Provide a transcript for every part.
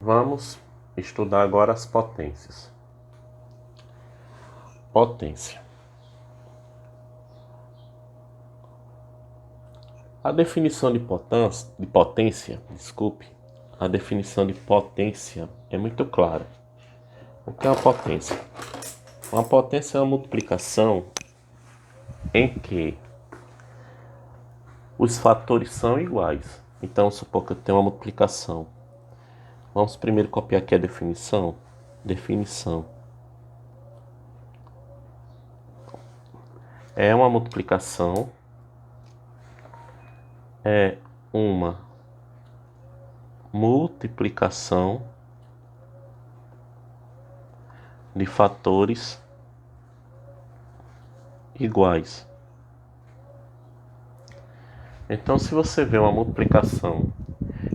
Vamos estudar agora as potências. Potência. A definição de potência, a definição de potência é muito clara. O que é uma potência? Uma potência é uma multiplicação em que os fatores são iguais. Então, supor que eu tenho uma multiplicação. Vamos primeiro copiar aqui a definição. Definição é uma multiplicação, é uma multiplicação de fatores iguais. Então, se você vê uma multiplicação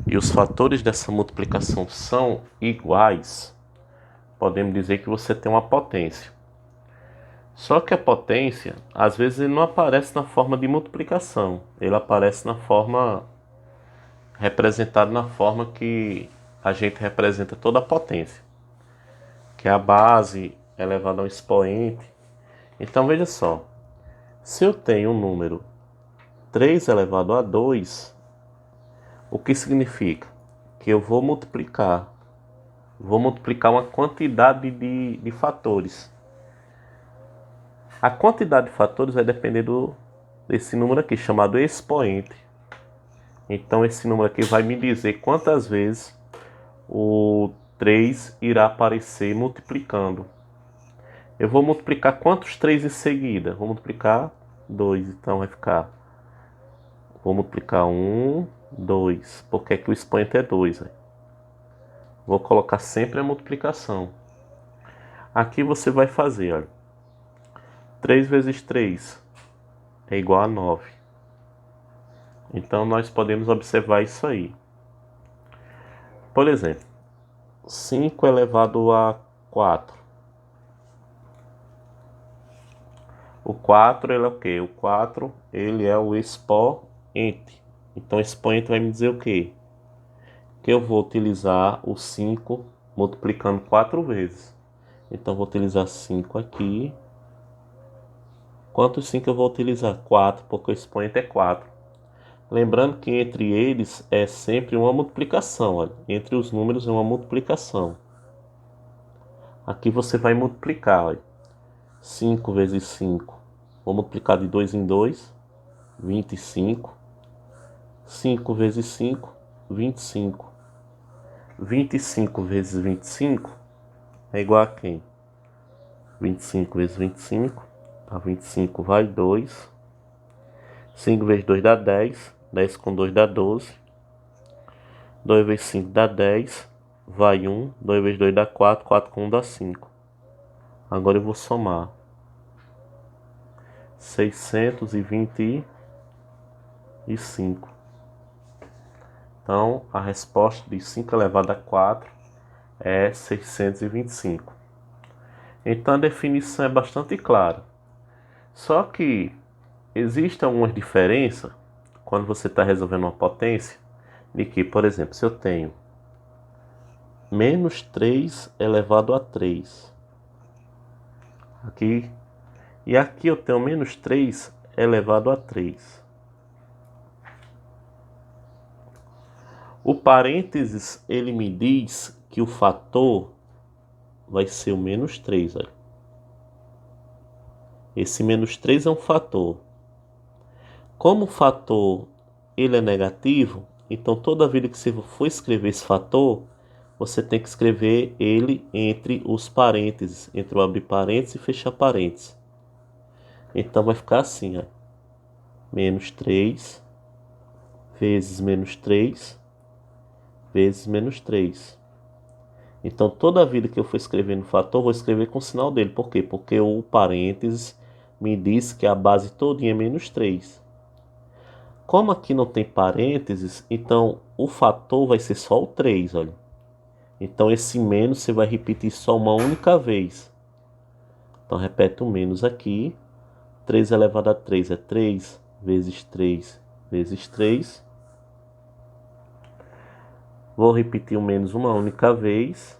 e os fatores dessa multiplicação são iguais, podemos dizer que você tem uma potência. Só que a potência, às vezes, ele não aparece na forma de multiplicação, ele aparece na forma representado na forma que a gente representa toda a potência, que é a base elevada ao expoente. Então veja só, se eu tenho um número 3 elevado a 2, o que significa? Que eu vou multiplicar uma quantidade de fatores. A quantidade de fatores vai depender desse número aqui, chamado expoente. Então esse número aqui vai me dizer quantas vezes o 3 irá aparecer multiplicando. Eu vou multiplicar quantos 3 em seguida? Vou multiplicar 2, então vai ficar... Vou multiplicar 1, 2, porque aqui o expoente é 2. Vou colocar sempre a multiplicação. Aqui você vai fazer, olha, 3 vezes 3 é igual a 9. Então nós podemos observar isso aí. Por exemplo, 5 elevado a 4. O 4 ele é o quê? O 4 ele é o expoente. Então o expoente vai me dizer o quê? Que eu vou utilizar o 5 multiplicando 4 vezes. Então vou utilizar 5 aqui. Quantos 5 eu vou utilizar? 4, porque o expoente é 4. Lembrando que entre eles é sempre uma multiplicação. Olha. Entre os números é uma multiplicação. Aqui você vai multiplicar. Olha. 5 vezes 5. Vou multiplicar de 2 em 2. 25. 5 vezes 5. 25. 25 vezes 25 é igual a quem? 25 vezes 25. A 25 vai 2. 5 vezes 2 dá 10. 10 com 2 dá 12. 2 vezes 5 dá 10. Vai 1. 2 vezes 2 dá 4. 4 com 1 dá 5. Agora eu vou somar. 625. Então, a resposta de 5 elevado a 4 é 625. Então, a definição é bastante clara. Só que existem algumas diferenças quando você está resolvendo uma potência, de que, por exemplo, se eu tenho menos 3 elevado a 3, aqui, e aqui eu tenho menos 3 elevado a 3. O parênteses, ele me diz que o fator vai ser o menos 3. Olha. Esse menos 3 é um fator. Como o fator ele é negativo, então toda vida que você for escrever esse fator, você tem que escrever ele entre os parênteses, entre o abrir parênteses e fechar parênteses. Então vai ficar assim, ó. Menos 3 vezes menos 3 vezes menos 3. Então toda vida que eu for escrever no fator, vou escrever com o sinal dele. Por quê? Porque o parênteses me diz que a base todinha é menos 3. Como aqui não tem parênteses, então o fator vai ser só o 3, olha. Então esse menos você vai repetir só uma única vez. Então repete o menos aqui. 3 elevado a 3 é 3 vezes 3 vezes 3. Vou repetir o menos uma única vez.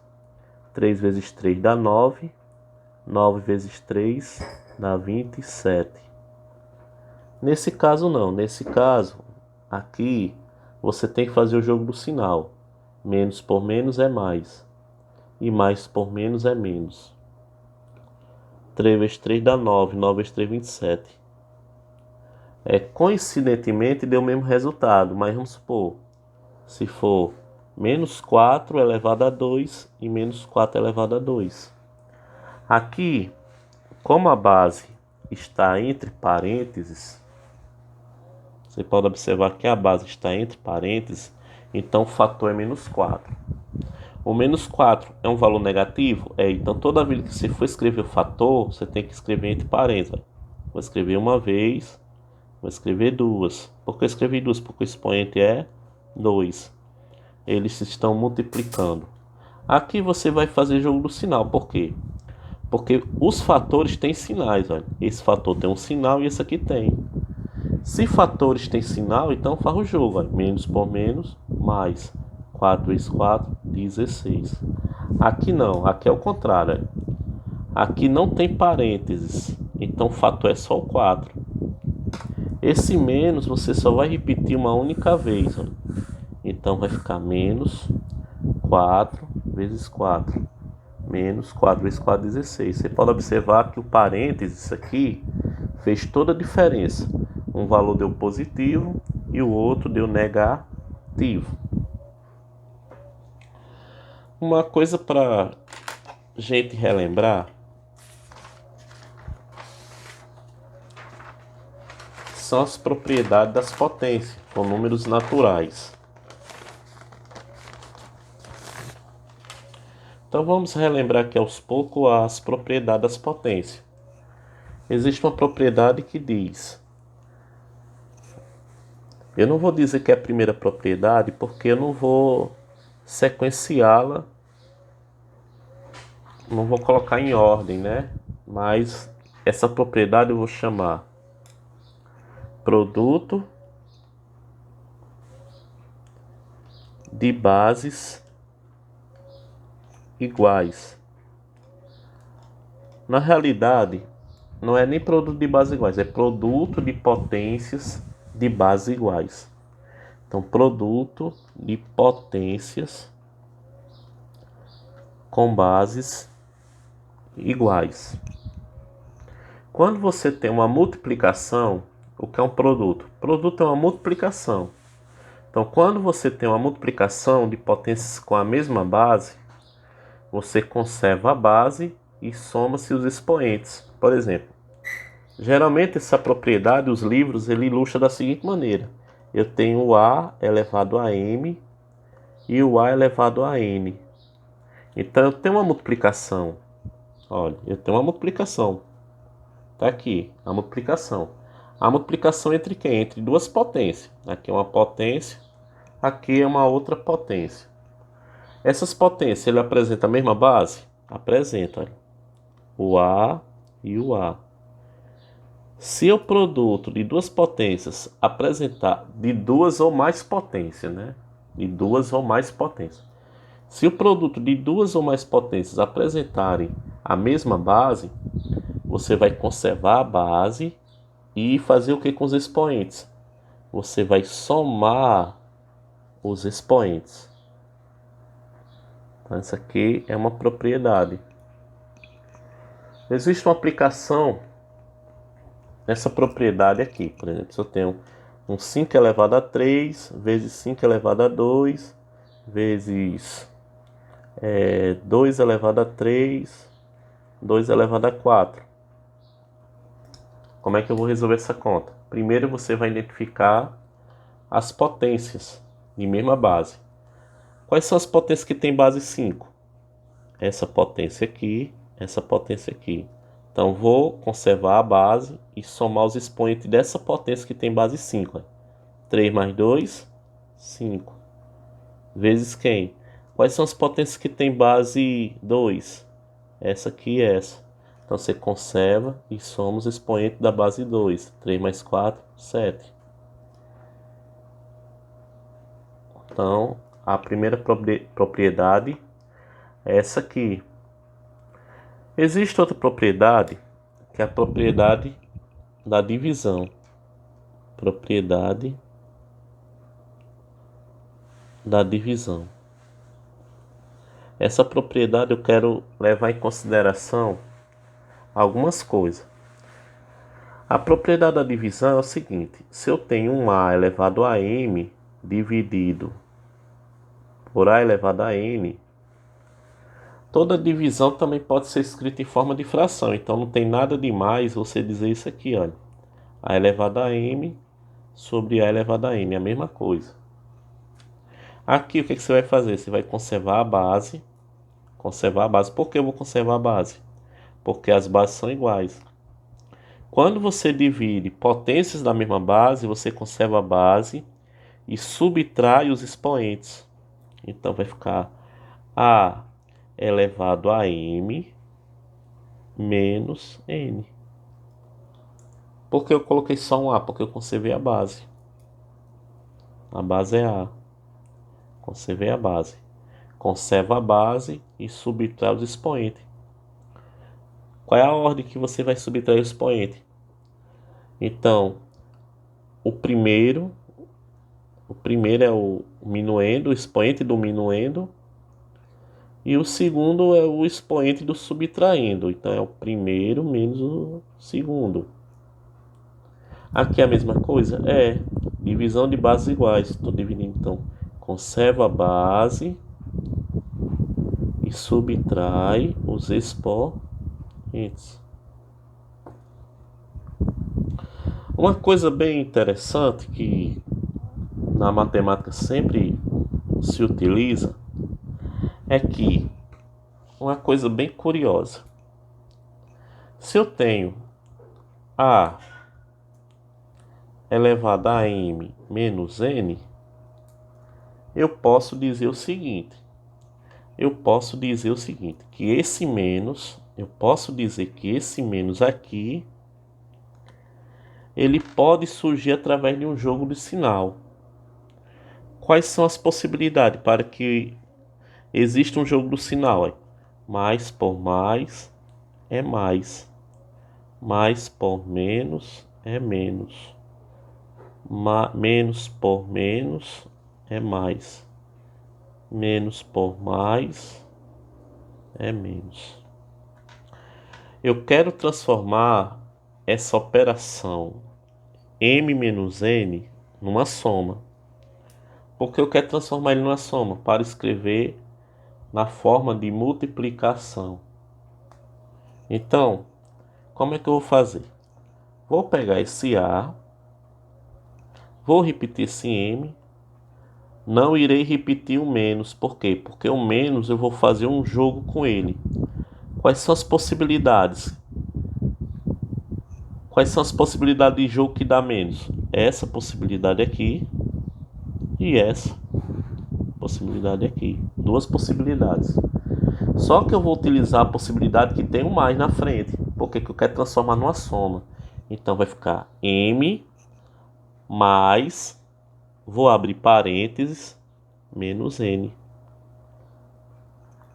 3 vezes 3 dá 9. 9 vezes 3 dá 27. Nesse caso não. Nesse caso, aqui, você tem que fazer o jogo do sinal. Menos por menos é mais. E mais por menos é menos. 3 vezes 3 dá 9. 9 vezes 3, 27. Coincidentemente, deu o mesmo resultado. Mas vamos supor, se for menos 4 elevado a 2 e menos 4 elevado a 2. Aqui, como a base está entre parênteses, você pode observar que a base está entre parênteses, então o fator é menos 4. O menos 4 é um valor negativo? Então toda vez que você for escrever o fator, você tem que escrever entre parênteses. Vou escrever uma vez, vou escrever duas. Por que eu escrevi duas? Porque o expoente é 2. Eles estão multiplicando. Aqui você vai fazer jogo do sinal. Por quê? Porque os fatores têm sinais. Olha. Esse fator tem um sinal e esse aqui tem. Se fatores têm sinal, então faz o jogo. Olha. Menos por menos, mais. 4 vezes 4, 16. Aqui não, aqui é o contrário. Olha. Aqui não tem parênteses. Então o fator é só o 4. Esse menos você só vai repetir uma única vez. Olha. Então vai ficar menos 4 vezes 4. Menos 4 vezes 4, 16. Você pode observar que o parênteses aqui fez toda a diferença. Um valor deu positivo e o outro deu negativo. Uma coisa para gente relembrar são as propriedades das potências com números naturais. Então vamos relembrar aqui aos poucos as propriedades das potências. Existe uma propriedade que diz... Eu não vou dizer que é a primeira propriedade porque eu não vou sequenciá-la. Não vou colocar em ordem, né? Mas essa propriedade eu vou chamar produto de bases iguais. Na realidade, não é nem produto de bases iguais, é produto de potências de bases iguais. Então, produto de potências com bases iguais. Quando você tem uma multiplicação, o que é um produto? Produto é uma multiplicação. Então, quando você tem uma multiplicação de potências com a mesma base, você conserva a base e soma-se os expoentes. Por exemplo, geralmente essa propriedade, os livros, ele ilustra da seguinte maneira. Eu tenho o A elevado a M e o A elevado a N. Então eu tenho uma multiplicação. Olha, eu tenho uma multiplicação. Está aqui, a multiplicação. A multiplicação entre quem? Entre duas potências. Aqui é uma potência, aqui é uma outra potência. Essas potências, ele apresenta a mesma base? Apresenta. Olha. O A e o A. Se o produto de duas potências apresentar de duas ou mais potências, né? De duas ou mais potências. Se o produto de duas ou mais potências apresentarem a mesma base, você vai conservar a base e fazer o que com os expoentes? Você vai somar os expoentes. Então, essa aqui é uma propriedade. Existe uma aplicação nessa propriedade aqui. Por exemplo, se eu tenho um 5 elevado a 3 vezes 5 elevado a 2 vezes 2 elevado a 3, 2 elevado a 4. Como é que eu vou resolver essa conta? Primeiro você vai identificar as potências de mesma base. Quais são as potências que tem base 5? Essa potência aqui, essa potência aqui. Então vou conservar a base e somar os expoentes dessa potência que tem base 5. 3 mais 2, 5. Vezes quem? Quais são as potências que tem base 2? Essa aqui e essa. Então você conserva e soma os expoentes da base 2. 3 mais 4, 7. Então A primeira propriedade é essa aqui. Existe outra propriedade, que é a propriedade da divisão. Propriedade da divisão. Essa propriedade eu quero levar em consideração algumas coisas. A propriedade da divisão é o seguinte: se eu tenho um A elevado a M dividido por A elevado a N, toda divisão também pode ser escrita em forma de fração. Então não tem nada demais você dizer isso aqui, olha. A elevado a M sobre A elevado a N, é a mesma coisa. Aqui o que você vai fazer? Você vai conservar a base. Conservar a base. Por que eu vou conservar a base? Porque as bases são iguais. Quando você divide potências da mesma base, você conserva a base e subtrai os expoentes. Então vai ficar A elevado a M menos N. Por que eu coloquei só um A? Porque eu conservei a base. A base é A. Conservei a base. Conserva a base e subtrai os expoentes. Qual é a ordem que você vai subtrair o expoente? Então, o primeiro é o minuendo, o expoente do minuendo. E o segundo é o expoente do subtraindo. Então, é o primeiro menos o segundo. Aqui é a mesma coisa? É. Divisão de bases iguais. Estou dividindo, então. Conserva a base e subtrai os expoentes. Uma coisa bem interessante que na matemática sempre se utiliza é que uma coisa bem curiosa. Se eu tenho A elevado a M menos N, eu posso dizer o seguinte. Que esse menos, eu posso dizer que esse menos aqui, ele pode surgir através de um jogo de sinal. Quais são as possibilidades para que exista um jogo do sinal? Mais por mais é mais. Mais por menos é menos. Menos por menos é mais. Menos por mais é menos. Eu quero transformar essa operação M menos N numa soma. Porque eu quero transformar ele numa soma para escrever na forma de multiplicação. Então, como é que eu vou fazer? Vou pegar esse A, vou repetir esse M, não irei repetir o menos. Por quê? Porque o menos eu vou fazer um jogo com ele. Quais são as possibilidades? Quais são as possibilidades de jogo que dá menos? Essa possibilidade aqui e essa possibilidade aqui. Duas possibilidades. Só que eu vou utilizar a possibilidade que tem um mais na frente, porque eu quero transformar numa soma. Então vai ficar M mais, vou abrir parênteses, menos N.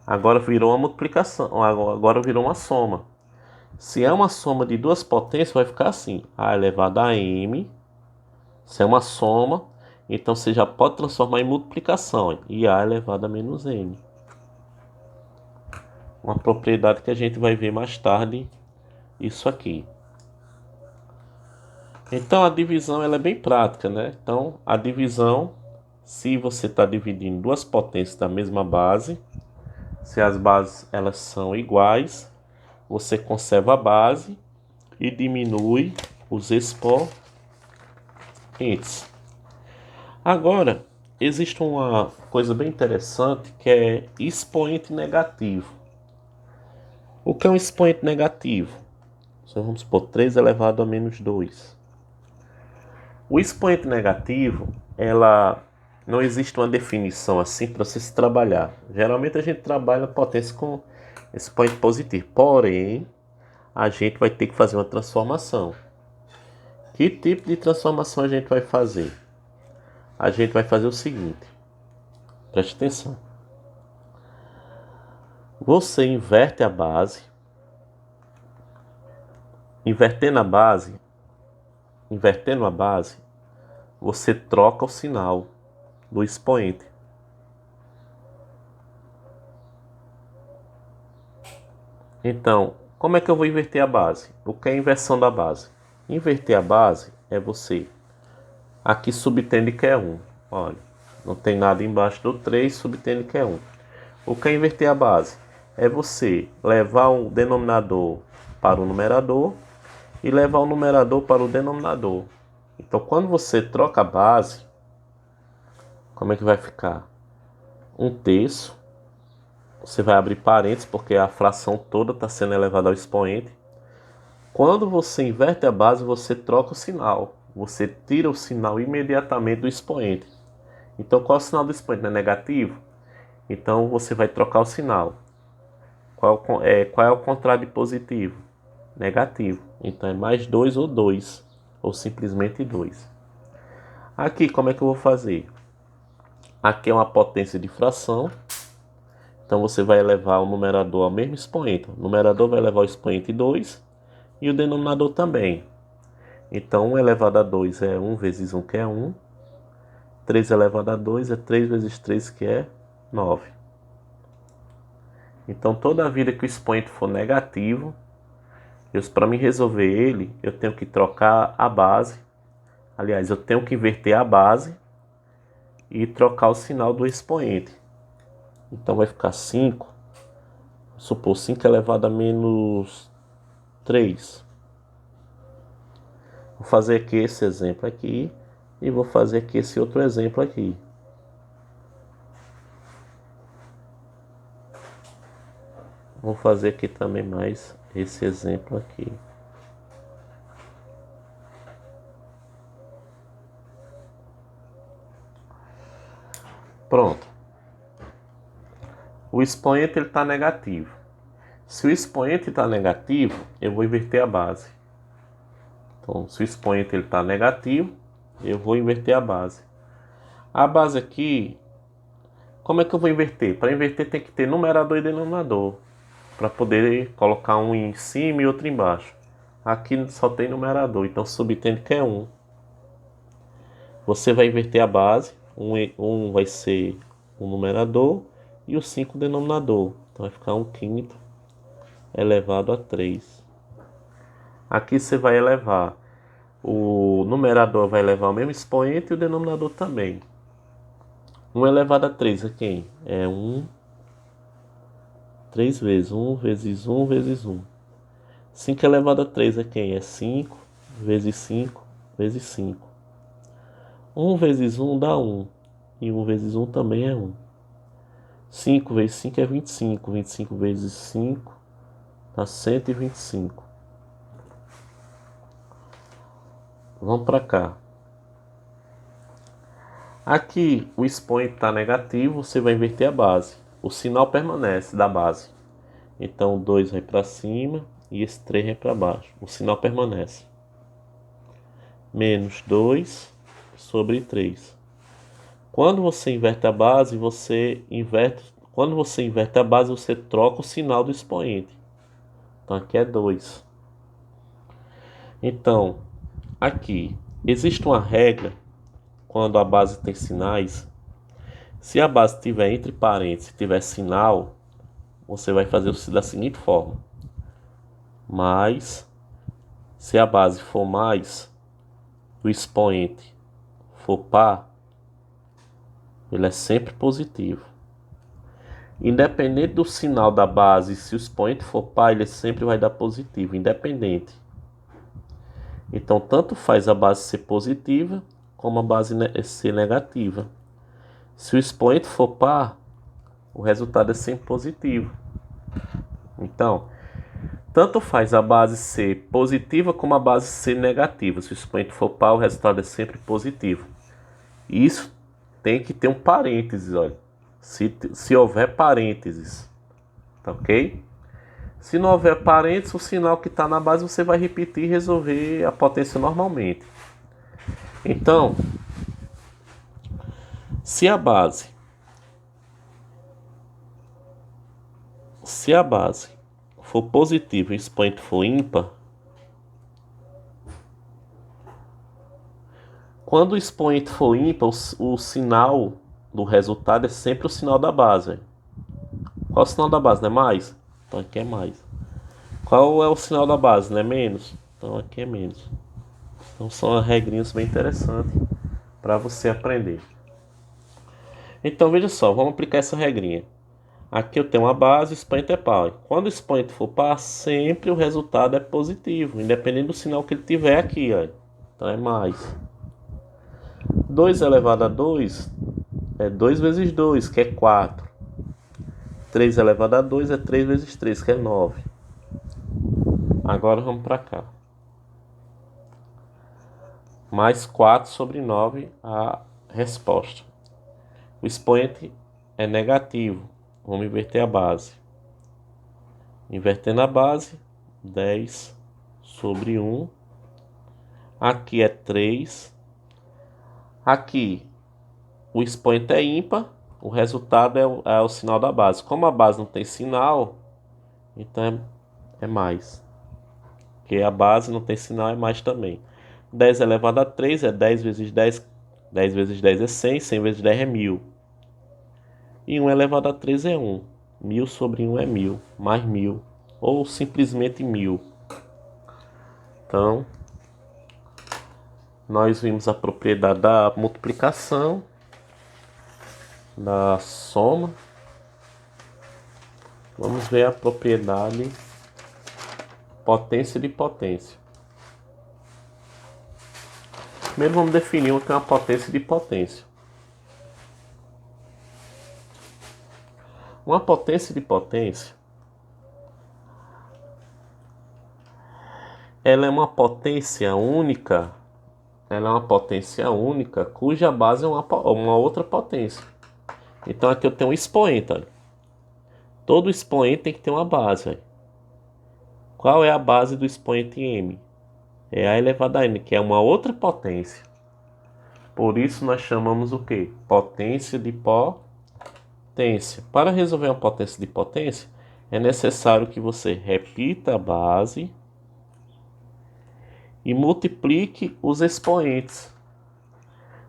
Agora virou uma multiplicação, agora virou uma soma. Se é uma soma de duas potências, vai ficar assim: A elevado a M. Se é uma soma, então você já pode transformar em multiplicação. E A elevado a menos M. Uma propriedade que a gente vai ver mais tarde, isso aqui. Então a divisão ela é bem prática, né? Então a divisão, se você está dividindo duas potências da mesma base, se as bases elas são iguais, você conserva a base e diminui os expoentes. Agora, existe uma coisa bem interessante que é expoente negativo. O que é um expoente negativo? Então, vamos supor 3 elevado a menos 2. O expoente negativo, não existe uma definição assim para você se trabalhar. Geralmente a gente trabalha potência com expoente positivo. Porém, a gente vai ter que fazer uma transformação. Que tipo de transformação a gente vai fazer? A gente vai fazer o seguinte. Preste atenção. Você inverte a base. Invertendo a base, você troca o sinal do expoente. Então, como é que eu vou inverter a base? O que é a inversão da base? Inverter a base é você. Aqui subtende que é 1. Olha, não tem nada embaixo do 3, subtende que é 1. O que é inverter a base? É você levar o denominador para o numerador e levar o numerador para o denominador. Então, quando você troca a base, como é que vai ficar? 1/3. Você vai abrir parênteses porque a fração toda está sendo elevada ao expoente. Quando você inverte a base, você troca o sinal. Você tira o sinal imediatamente do expoente. Então, qual é o sinal do expoente? Não é negativo? Então, você vai trocar o sinal. Qual é o contrário de positivo? Negativo. Então, é mais 2 ou 2. Ou simplesmente 2. Aqui, como é que eu vou fazer? Aqui é uma potência de fração. Então, você vai elevar o numerador ao mesmo expoente. O numerador vai elevar o expoente 2 e o denominador também. Então, 1 elevado a 2 é 1 vezes 1, que é 1. 3 elevado a 2 é 3 vezes 3, que é 9. Então, toda vida que o expoente for negativo, para mim resolver ele, eu tenho que trocar a base. Aliás, eu tenho que inverter a base e trocar o sinal do expoente. Então, vai ficar 5. Vou supor 5 elevado a menos 3. Vou fazer aqui esse exemplo aqui e vou fazer aqui esse outro exemplo aqui. Vou fazer aqui também mais esse exemplo aqui. Pronto. O expoente está negativo. Se o expoente está negativo, eu vou inverter a base. Então, se o expoente está negativo, eu vou inverter a base. A base aqui, como é que eu vou inverter? Para inverter tem que ter numerador e denominador, para poder colocar um em cima e outro embaixo. Aqui só tem numerador, então subtende que é 1. Você vai inverter a base, 1 vai ser o numerador e o 5 o denominador. Então vai ficar 1/5 elevado a 3. Aqui você vai elevar, o numerador vai elevar o mesmo expoente e o denominador também. 1 elevado a 3 é quem? É 1, 3 vezes 1 vezes 1 vezes 1. 5 elevado a 3 é quem? É 5 vezes 5 vezes 5. 1 vezes 1 dá 1. E 1 vezes 1 também é 1. 5 vezes 5 é 25. 25 vezes 5 dá 125. Vamos para cá. Aqui o expoente está negativo, você vai inverter a base. O sinal permanece da base. Então 2 vai para cima e esse 3 vai para baixo. O sinal permanece. Menos 2 sobre 3. Quando você inverte a base, quando você inverte a base, você troca o sinal do expoente. Então aqui é 2. Então, aqui existe uma regra quando a base tem sinais. Se a base tiver entre parênteses, tiver sinal, você vai fazer da seguinte forma: mais, se a base for mais, o expoente for par, ele é sempre positivo. Independente do sinal da base, se o expoente for par, ele sempre vai dar positivo, independente. Então, tanto faz a base ser positiva, como a base ser negativa. Se o expoente for par, o resultado é sempre positivo. Então, tanto faz a base ser positiva, como a base ser negativa. Se o expoente for par, o resultado é sempre positivo. Isso tem que ter um parênteses, olha. Se houver parênteses, tá ok? Se não houver parênteses, o sinal que está na base você vai repetir e resolver a potência normalmente. Então, se a base se a base for positiva e o expoente for ímpar, quando o expoente for ímpar, o sinal do resultado é sempre o sinal da base. Qual é o sinal da base? Não é mais? Então aqui é mais. Qual é o sinal da base? Não é menos? Então aqui é menos. Então são regrinhas bem interessantes para você aprender. Então veja só, vamos aplicar essa regrinha. Aqui eu tenho uma base, o expoente é par. Quando o expoente for par, sempre o resultado é positivo, independente do sinal que ele tiver aqui, ó. Então é mais. 2 elevado a 2 é 2 vezes 2, que é 4. 3 elevado a 2 é 3 vezes 3, que é 9. Agora vamos para cá. Mais 4 sobre 9 a resposta. O expoente é negativo. Vamos inverter a base. Invertendo a base, 10 sobre 1. Aqui é 3. Aqui o expoente é ímpar. O resultado é o sinal da base. Como a base não tem sinal, então é mais. Porque a base não tem sinal, é mais também. 10 elevado a 3 é 10 vezes 10. 10 vezes 10 é 100. 100 vezes 10 é 1000. E 1 elevado a 3 é 1. 1000 sobre 1 é 1000. Mais 1000. Ou simplesmente 1000. Então, nós vimos a propriedade da multiplicação, da soma. Vamos ver a propriedade potência de potência. Primeiro vamos definir o que é uma potência de potência. Uma potência de potência, ela é uma potência única. Ela é uma potência única cuja base é uma outra potência. Então aqui eu tenho um expoente. Olha. Todo expoente tem que ter uma base. Olha. Qual é a base do expoente m? É a elevado a n, que é uma outra potência. Por isso nós chamamos o quê? Potência de potência. Para resolver uma potência de potência, é necessário que você repita a base e multiplique os expoentes.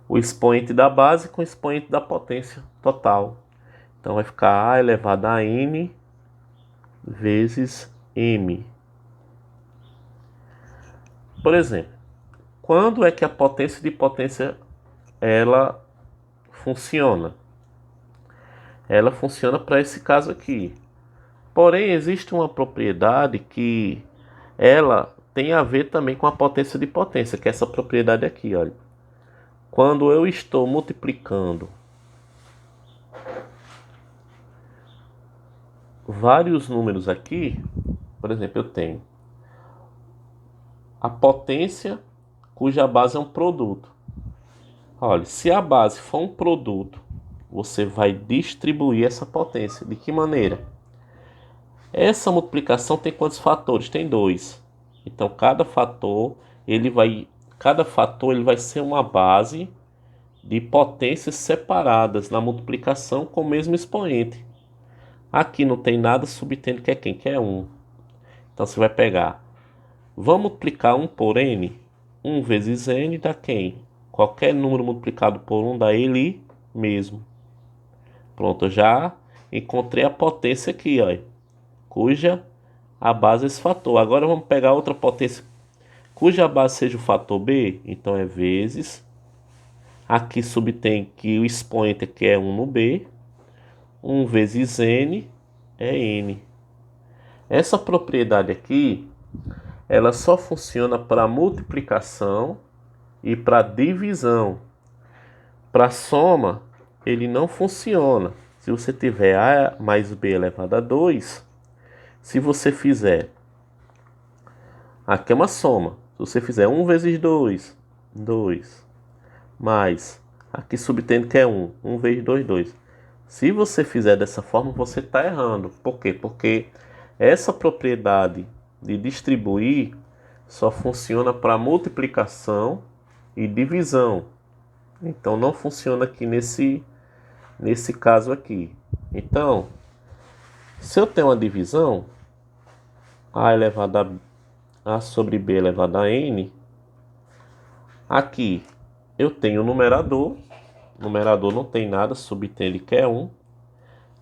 O expoente da base com o expoente da potência total. Então vai ficar a elevado a n vezes m. Por exemplo, quando é que a potência de potência ela funciona? Ela funciona para esse caso aqui. Porém, existe uma propriedade que ela tem a ver também com a potência de potência, que é essa propriedade aqui, olha. Quando eu estou multiplicando vários números aqui, por exemplo, eu tenho a potência cuja base é um produto. Olha, se a base for um produto, você vai distribuir essa potência. De que maneira? Essa multiplicação tem quantos fatores? Tem 2. Então cada fator ele vai ser uma base de potências separadas na multiplicação com o mesmo expoente. Aqui não tem nada subtendo que é quem? Que é 1. Então você vai pegar. Vamos multiplicar 1 por n. 1 vezes n dá quem? Qualquer número multiplicado por 1 dá ele mesmo. Pronto, eu já encontrei a potência aqui, ó, cuja a base é esse fator. Agora vamos pegar outra potência cuja base seja o fator b. Então é vezes. Aqui subtém que o expoente aqui é 1 no b. 1 vezes n é n. Essa propriedade aqui, ela só funciona para multiplicação e para divisão. Para soma, ele não funciona. Se você tiver a mais b elevado a 2, se você fizer, aqui é uma soma. Se você fizer 1 vezes 2, 2, mais, aqui subtendo que é 1, 1 vezes 2, 2. Se você fizer dessa forma, você está errando. Por quê? Porque essa propriedade de distribuir só funciona para multiplicação e divisão. Então não funciona aqui nesse caso aqui. Então, Se eu tenho uma divisão, A elevado a sobre B elevado a N, aqui eu tenho o numerador não tem nada, subtende que é 1.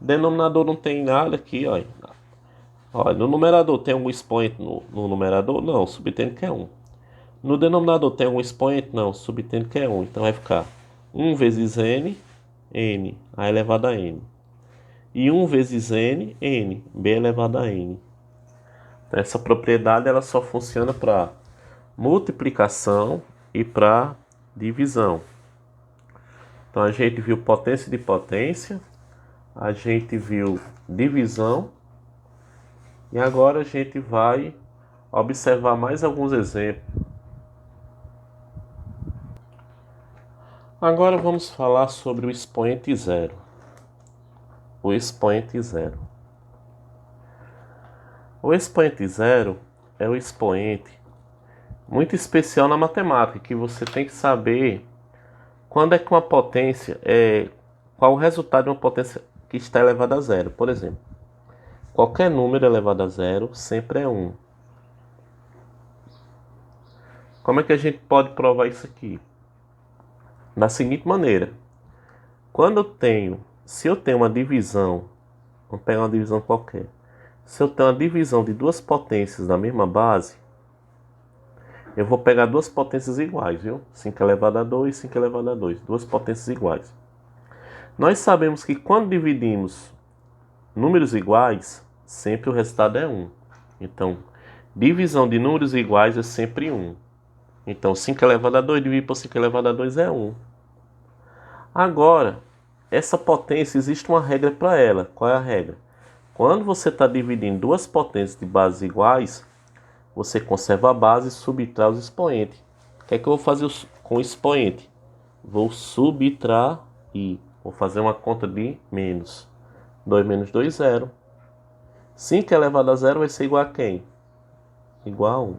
Denominador não tem nada aqui, ó. Olha, no numerador tem um expoente no numerador? Não, subtende que é 1. No denominador tem um expoente? Não, subtende que é 1. Então vai ficar 1 vezes n, n, a elevado a n. E 1 vezes n, n, b elevado a n. Então, essa propriedade ela só funciona para multiplicação e para divisão. Então a gente viu potência de potência, a gente viu divisão, e agora a gente vai observar mais alguns exemplos. Agora vamos falar sobre o expoente zero. O expoente zero. O expoente zero é o expoente muito especial na matemática, que você tem que saber quando é que uma potência qual o resultado de uma potência que está elevada a zero. Por exemplo, qualquer número elevado a zero sempre é 1. Como é que a gente pode provar isso aqui? Da seguinte maneira: se eu tenho uma divisão, vamos pegar uma divisão qualquer. Se eu tenho uma divisão de duas potências da mesma base, eu vou pegar duas potências iguais, viu? 5 elevado a 2, 5 elevado a 2, duas potências iguais. Nós sabemos que quando dividimos números iguais, sempre o resultado é 1. Então, divisão de números iguais é sempre 1. Então, 5 elevado a 2 dividido por 5 elevado a 2 é 1. Agora, essa potência, existe uma regra para ela. Qual é a regra? Quando você está dividindo duas potências de bases iguais, você conserva a base e subtrai os expoentes. O que é que eu vou fazer com o expoente? Vou subtrair. Vou fazer uma conta de menos. 2 menos 2, 0. 5 elevado a 0 vai ser igual a quem? Igual a 1.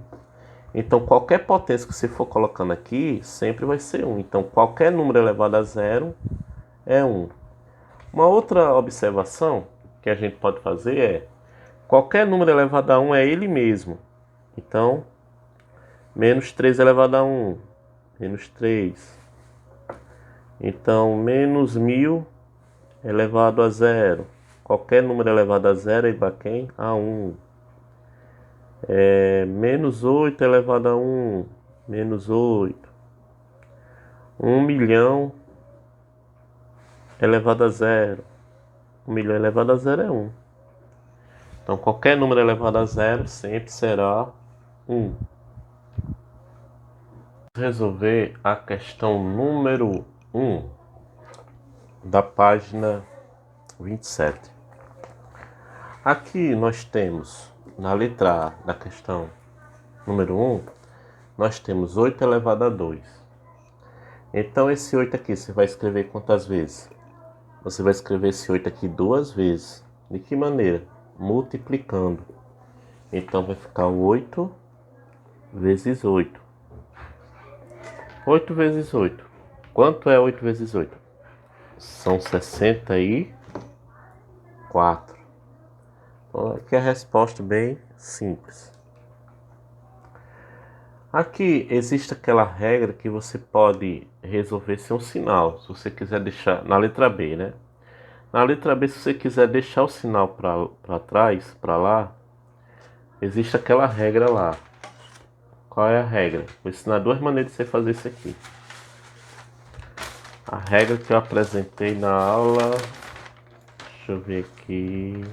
Então, qualquer potência que você for colocando aqui, sempre vai ser 1. Então, qualquer número elevado a 0 é 1. Uma outra observação que a gente pode fazer é: qualquer número elevado a 1 é ele mesmo. Então, menos 3 elevado a 1, menos 3. Então, menos 1000 elevado a 0. Qualquer número elevado a 0 é igual a quem? A 1. Menos 8 elevado a 1, menos 8. 1 milhão elevado a 0. 1 milhão elevado a 0 é 1. Então, qualquer número elevado a 0 sempre será 1. Vamos resolver a questão número 1 da página 27. Aqui nós temos, na letra A da questão número 1, nós temos 8 elevado a 2. Então, esse 8 aqui, você vai escrever quantas vezes? Você vai escrever esse 8 aqui duas vezes. De que maneira? Multiplicando. Então, vai ficar 8 vezes 8. 8 vezes 8. Quanto é 8 vezes 8? São 64. Então, aqui é a resposta bem simples. Aqui existe aquela regra que você pode resolver sem um sinal. Se você quiser deixar na letra B, né? Na letra B, se você quiser deixar o sinal para trás, para lá, existe aquela regra lá. Qual é a regra? Vou ensinar duas maneiras de você fazer isso aqui. A regra que eu apresentei na aula, deixa eu ver aqui,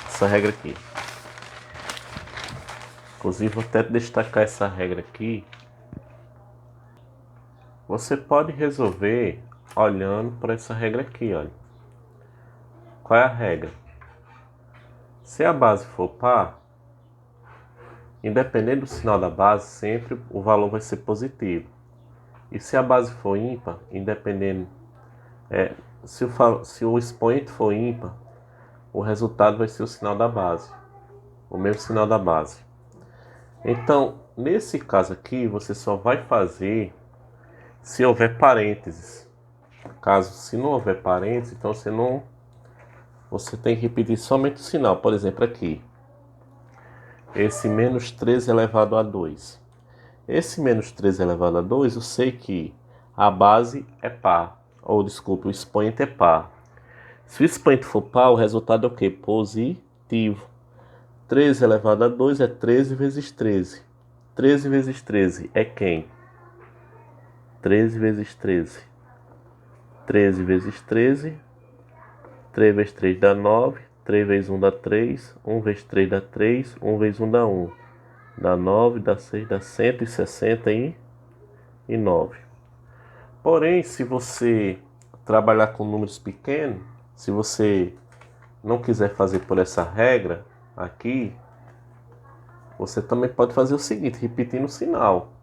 essa regra aqui. Inclusive, vou até destacar essa regra aqui. Você pode resolver olhando para essa regra aqui, olha. Qual é a regra? Se a base for par, independente do sinal da base, sempre o valor vai ser positivo. E se a base for ímpar, independente, se o expoente for ímpar, o resultado vai ser o sinal da base, o mesmo sinal da base. Então, nesse caso aqui, você só vai fazer se houver parênteses. Se não houver parênteses, então você não você tem que repetir somente o sinal. Por exemplo, aqui, esse menos 13 elevado a 2. Esse menos 13 elevado a 2, eu sei que a base é par. Ou, desculpe, o expoente é par. Se o expoente for par, o resultado é o quê? Positivo. 13 elevado a 2 é 13 vezes 13. 13 vezes 13 é quem? 13 vezes 13. 13 vezes 13. 3 vezes 3 dá 9. 3 vezes 1 dá 3. 1 vezes 3 dá 3. 1 vezes 1 dá 1. Dá 9, dá 6, dá 169. Porém, se você trabalhar com números pequenos, se você não quiser fazer por essa regra aqui, você também pode fazer o seguinte, repetindo o sinal.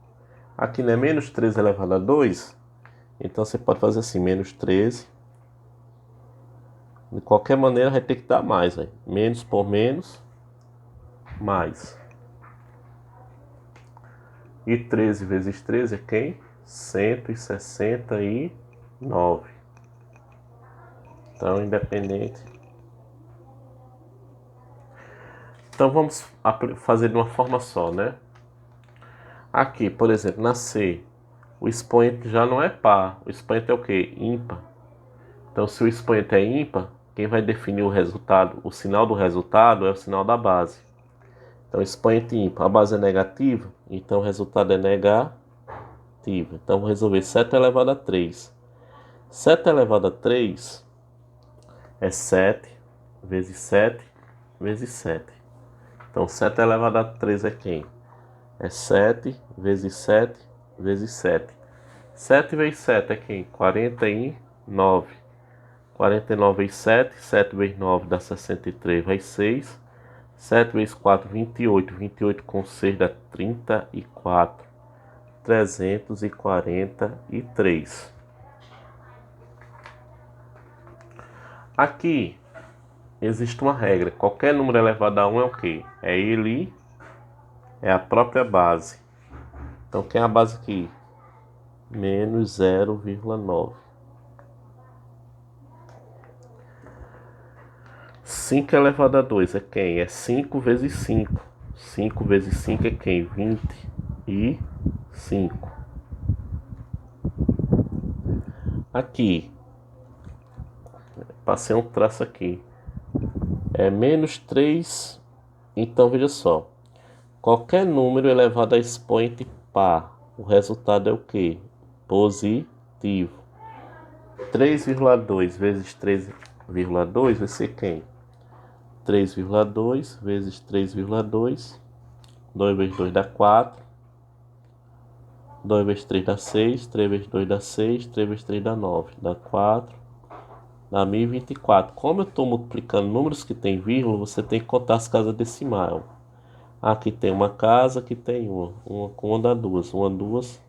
Aqui não é menos 13 elevado a 2, então você pode fazer assim, menos 13. De qualquer maneira vai ter que dar mais, véio. Menos por menos, mais. E 13 vezes 13 é quem? 169. Então, independente. Então, vamos fazer de uma forma só, né? Aqui, por exemplo, na C, o expoente já não é par. O expoente é o quê? Ímpar. Então, se o expoente é ímpar, quem vai definir o resultado, o sinal do resultado é o sinal da base. Então, expoente ímpar, a base é negativa, então o resultado é negativo. Então, vou resolver 7 elevado a 3. 7 elevado a 3 é 7 vezes 7 vezes 7. Então, 7 elevado a 3 é quem? É 7 vezes 7 vezes 7. 7 vezes 7 é quem? 49. 49 vezes 7. 7 vezes 9 dá 63, vai 6. 7 vezes 4, 28. 28 com 6 dá 34. 343. Aqui existe uma regra. Qualquer número elevado a 1 é o quê? É ele, é a própria base. Então, quem é a base aqui? Menos 0,9. 5 elevado a 2 é quem? É 5 vezes 5. 5 vezes 5 é quem? 25. Aqui, passei um traço aqui. É menos 3. Então, veja só. Qualquer número elevado a expoente par, o resultado é o quê? Positivo. 3,2 vezes 3,2 vai ser quem? 3,2 vezes 3,2. 2 vezes 2 dá 4. 2 vezes 3 dá 6. 3 vezes 2 dá 6. 3 vezes 3 dá 9. Dá 4. Dá 1024. Como eu estou multiplicando números que tem vírgula, você tem que contar as casas decimais. Aqui tem uma casa, aqui tem uma. Uma dá 2. Uma 2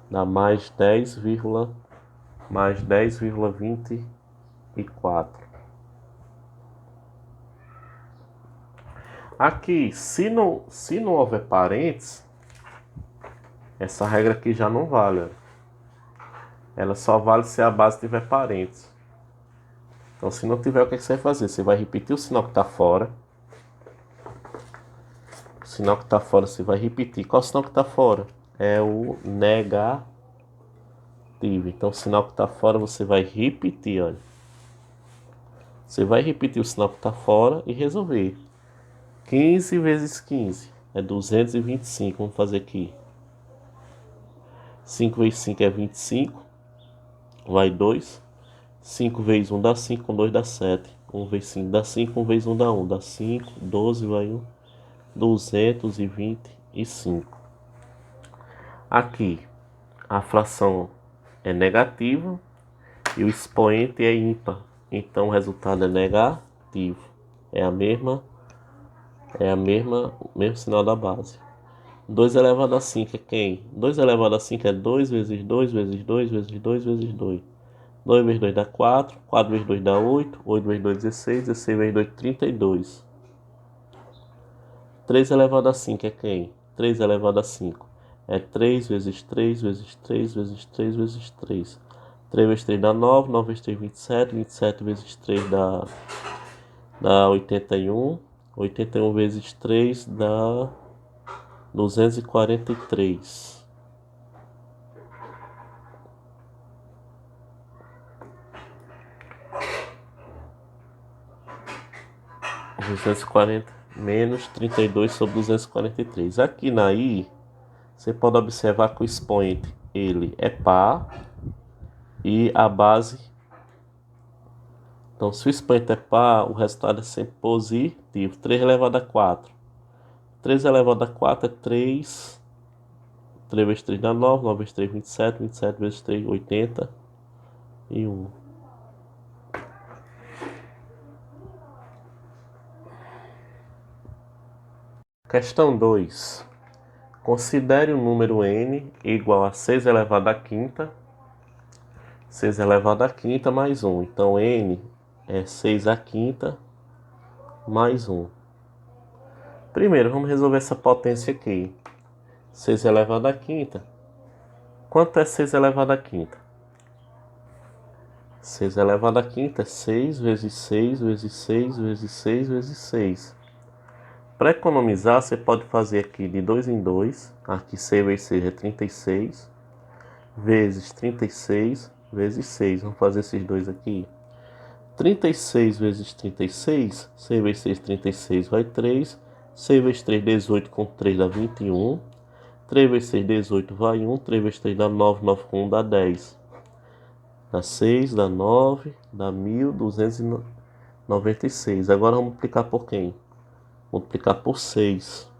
dá mais 10,24. Aqui, se não houver parênteses, essa regra aqui já não vale. Ela só vale se a base tiver parênteses. Então, se não tiver, o que é que você vai fazer? Você vai repetir o sinal que está fora. O sinal que está fora, você vai repetir. Qual é o sinal que está fora? É o negativo. Então, o sinal que está fora, você vai repetir, olha. Você vai repetir o sinal que está fora e resolver. 15 vezes 15 é 225. Vamos fazer aqui. 5 vezes 5 é 25. Vai 2. 5 vezes 1 dá 5. Com 2 dá 7. 1 vezes 5 dá 5. 1 vezes 1 dá 1. Dá 5. 12 vai 1. 225. Aqui, a fração é negativa e o expoente é ímpar. Então, o resultado é negativo. É o mesmo sinal da base. 2 elevado a 5 é quem? 2 elevado a 5 é 2 vezes 2 vezes 2 vezes 2 vezes 2. 2 vezes 2 dá 4. 4 vezes 2 dá 8. 8 vezes 2 16. 16 vezes 2 32. 3 elevado a 5 é quem? 3 elevado a 5 é 3 vezes 3 vezes 3 vezes 3 vezes 3. 3 vezes 3 dá 9. 9 vezes 3 27. 27 vezes 3 dá dá 81. 81 vezes 3 dá 243. 240 menos 32 sobre 243. Aqui na I, você pode observar que o expoente ele é par e a base. Então, se o expoente é par, o resultado é sempre positivo. 3 elevado a 4. 3 elevado a 4 é 3. 3 vezes 3 dá 9. 9 vezes 3, 27. 27 vezes 3, 81. Questão 2. Considere o número n igual a 6 elevado à quinta. 6 elevado à quinta mais 1. Então, n é 6 à quinta mais 1. Primeiro, vamos resolver essa potência aqui. 6 elevado à quinta. Quanto é 6 elevado à quinta? 6 elevado à quinta é 6 vezes 6 vezes 6 vezes 6 vezes 6. Para economizar, você pode fazer aqui de 2 em 2. Aqui 6 vezes 6 é 36. Vezes 36 vezes 6. Vamos fazer esses dois aqui. 36 vezes 36. 6 vezes 6, 36 vai 3. 6 vezes 3, 18 com 3 dá 21. 3 vezes 6, 18 vai 1. 3 vezes 3 dá 9. 9 com 1 dá 10. Dá 6, dá 9, dá 1.296. Agora vamos multiplicar por quem? Multiplicar por 6.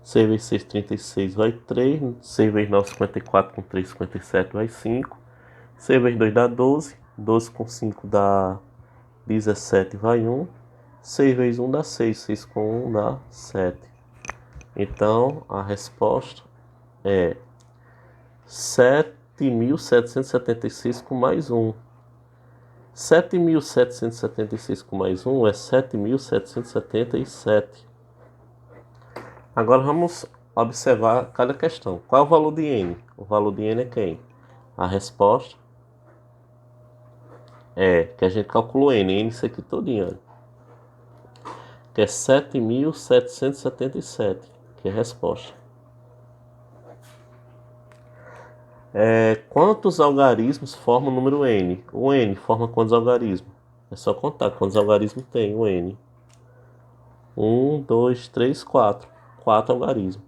6 vezes 6, 36 vai 3. 6 vezes 9, 54 com 3, 57 vai 5. 6 vezes 2 dá 12. 12 com 5 dá 17 vai 1. 6 vezes 1 dá 6. 6 com 1 dá 7. Então a resposta é 7.776 com mais 1. 7.776 com mais 1 é 7.777. Agora vamos observar cada questão. Qual é o valor de n? O valor de n é quem? A resposta é que a gente calculou n isso aqui todinho, que é 7.777, que é a resposta. Quantos algarismos formam o número n? O n forma quantos algarismos? É só contar quantos algarismos tem o n. 1, 2, 3, 4. 4 algarismos.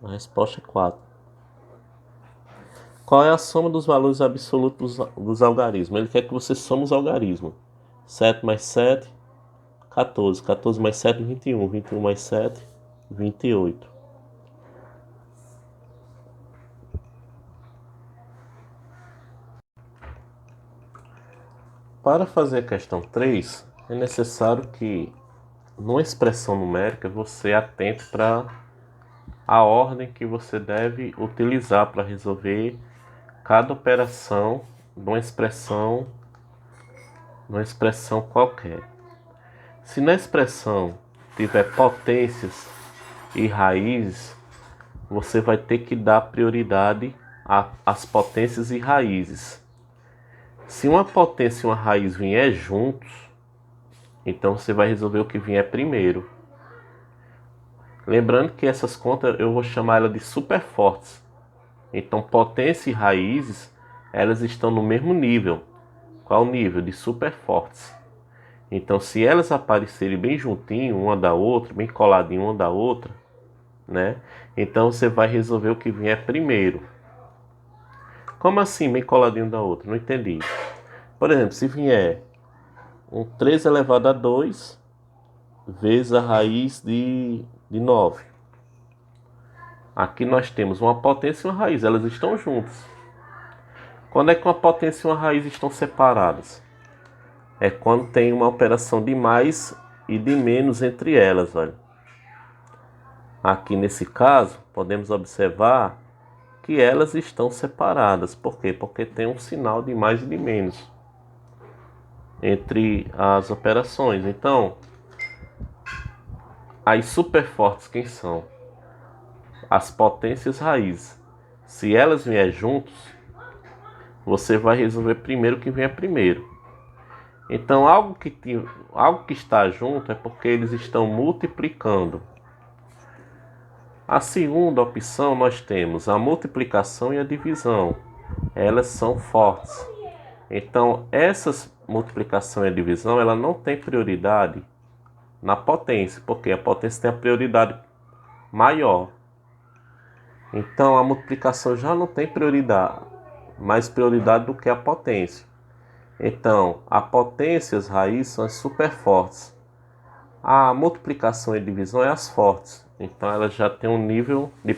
A resposta é 4. Qual é a soma dos valores absolutos dos algarismos? Ele quer que você soma os algarismos. 7 mais 7, 14. 14 mais 7, 21. 21 mais 7, 28. Para fazer a questão 3, é necessário que, numa expressão numérica, você atente para a ordem que você deve utilizar para resolver cada operação numa expressão qualquer. Se na expressão tiver potências e raízes, você vai ter que dar prioridade às potências e raízes. Se uma potência e uma raiz vier juntos, então você vai resolver o que vier primeiro. Lembrando que essas contas eu vou chamar ela de superfortes. Então potência e raízes, elas estão no mesmo nível. Qual o nível? De superfortes. Então se elas aparecerem bem juntinho uma da outra, bem coladinho uma da outra, né? Então você vai resolver o que vier primeiro. Como assim bem coladinho da outra? Não entendi. Por exemplo, se vier um 3 elevado a 2 vezes a raiz de 9. Aqui nós temos uma potência e uma raiz, elas estão juntas. Quando é que uma potência e uma raiz estão separadas? É quando tem uma operação de mais e de menos entre elas, olha. Aqui nesse caso, podemos observar que elas estão separadas. Por quê? Porque tem um sinal de mais e de menos entre as operações. Então, as superfortes quem são? As potências raízes. Se elas vierem juntos, você vai resolver primeiro o que vier primeiro. Então, algo que está junto é porque eles estão multiplicando. A segunda opção nós temos a multiplicação e a divisão. Elas são fortes. Então, essas multiplicação e a divisão, ela não tem prioridade na potência, porque a potência tem a prioridade maior. Então, a multiplicação já não tem prioridade, mais prioridade do que a potência. Então, a potência e as raízes são as super fortes. A multiplicação e a divisão é as fortes. Então, ela já tem um nível de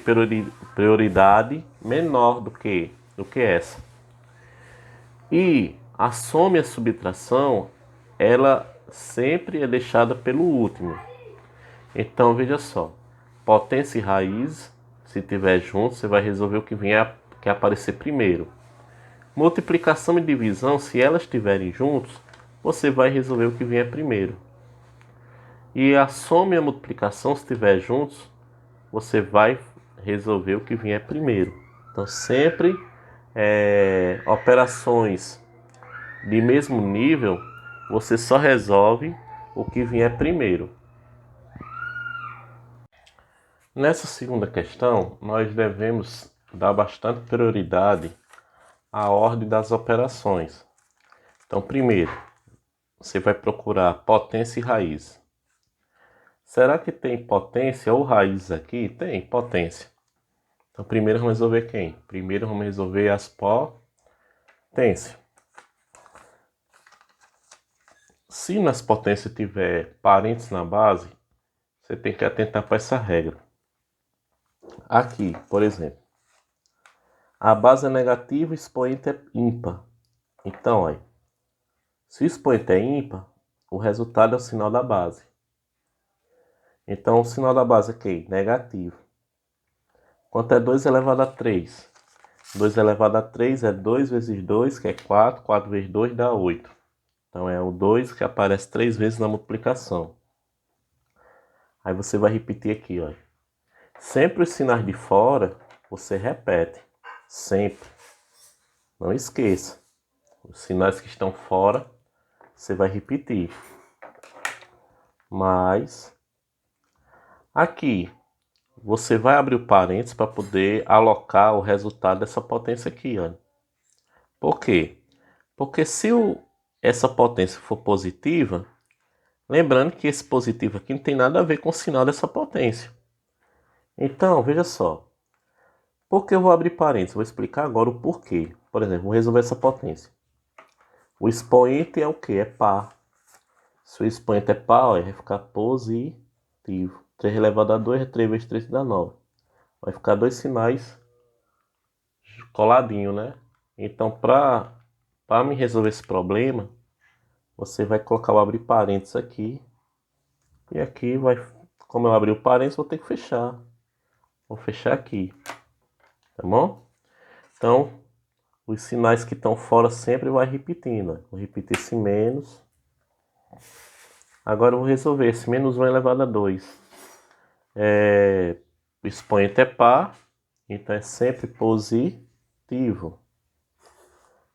prioridade menor do que essa. E a soma e a subtração, ela sempre é deixada pelo último. Então, veja só. Potência e raiz, se tiver junto, você vai resolver o que aparecer primeiro. Multiplicação e divisão, se elas estiverem juntos, você vai resolver o que vier primeiro. E a soma e a multiplicação, se estiver juntos, você vai resolver o que vier primeiro. Então, sempre operações de mesmo nível, você só resolve o que vier primeiro. Nessa segunda questão, nós devemos dar bastante prioridade à ordem das operações. Então, primeiro, você vai procurar potência e raiz. Será que tem potência ou raiz aqui? Tem potência. Então, primeiro vamos resolver quem? Primeiro vamos resolver as potências. Se nas potências tiver parentes na base, você tem que atentar para essa regra. Aqui, por exemplo, a base é negativa e o expoente é ímpar. Então, olha, se o expoente é ímpar, o resultado é o sinal da base. Então, o sinal da base é quem? Negativo. Quanto é 2 elevado a 3? 2 elevado a 3 é 2 vezes 2, que é 4. 4 vezes 2 dá 8. Então, é o 2 que aparece 3 vezes na multiplicação. Aí você vai repetir aqui, ó. Sempre os sinais de fora, você repete. Sempre. Não esqueça. Os sinais que estão fora, você vai repetir. Mas, aqui, você vai abrir o parênteses para poder alocar o resultado dessa potência aqui, ó. Por quê? Porque se essa potência for positiva, lembrando que esse positivo aqui não tem nada a ver com o sinal dessa potência. Então, veja só. Por que eu vou abrir parênteses? Vou explicar agora o porquê. Por exemplo, vou resolver essa potência. O expoente é o quê? É par. Se o expoente é par, ó, vai ficar positivo. 3 elevado a 2 é 3 vezes 3 dá 9. Vai ficar dois sinais coladinho, né? Então, para me resolver esse problema, você vai colocar o abrir parênteses aqui. E aqui vai, como eu abri o parênteses, vou ter que fechar. Vou fechar aqui. Tá bom? Então, os sinais que estão fora sempre vai repetindo. Vou repetir esse menos. Agora eu vou resolver esse menos 1 elevado a 2. O expoente é par, então é sempre positivo.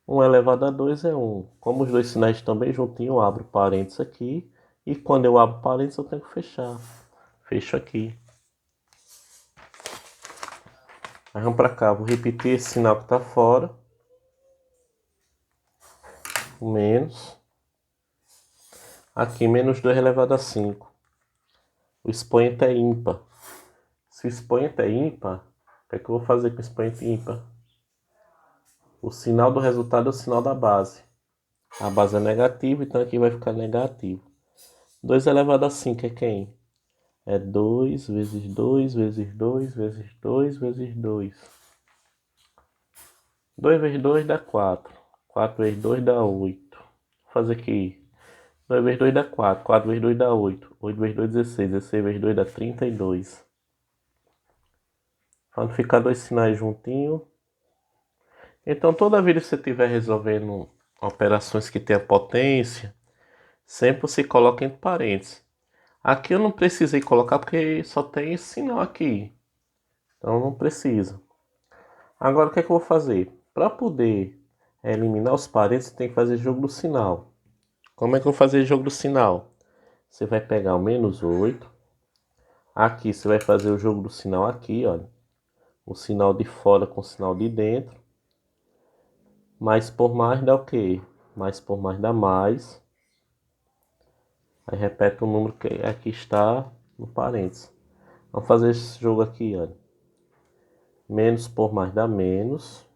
1 elevado a 2 é 1. Como os dois sinais estão bem juntinhos, eu abro parênteses aqui. E quando eu abro parênteses, eu tenho que fechar. Fecho aqui. Aí vamos para cá. Vou repetir esse sinal que está fora. Menos. Aqui, menos 2 elevado a 5. O expoente é ímpar. Se o expoente é ímpar, o que é que eu vou fazer com o expoente ímpar? O sinal do resultado é o sinal da base. A base é negativa, então aqui vai ficar negativo. 2 elevado a 5 é quem? É 2 vezes 2 vezes 2 vezes 2 vezes 2. 2 vezes 2 dá 4. 4 vezes 2 dá 8. Vou fazer aqui. 2 vezes 2 dá 4. 4 vezes 2 dá 8. 8 vezes 2 16. 16 vezes 2 dá 32. Quando ficar dois sinais juntinhos. Então, toda vez que você estiver resolvendo operações que tenham potência, sempre você coloca entre parênteses. Aqui eu não precisei colocar porque só tem esse sinal aqui. Então não precisa. Agora o que é que eu vou fazer? Para poder eliminar os parênteses, tem que fazer jogo do sinal. Como é que eu vou fazer o jogo do sinal? Você vai pegar o -8. Aqui você vai fazer o jogo do sinal aqui, olha. O sinal de fora com o sinal de dentro. Mais por mais dá o quê? Mais por mais dá mais. Aí repete o número que aqui está no parênteses. Vamos fazer esse jogo aqui, olha. Menos por mais dá menos.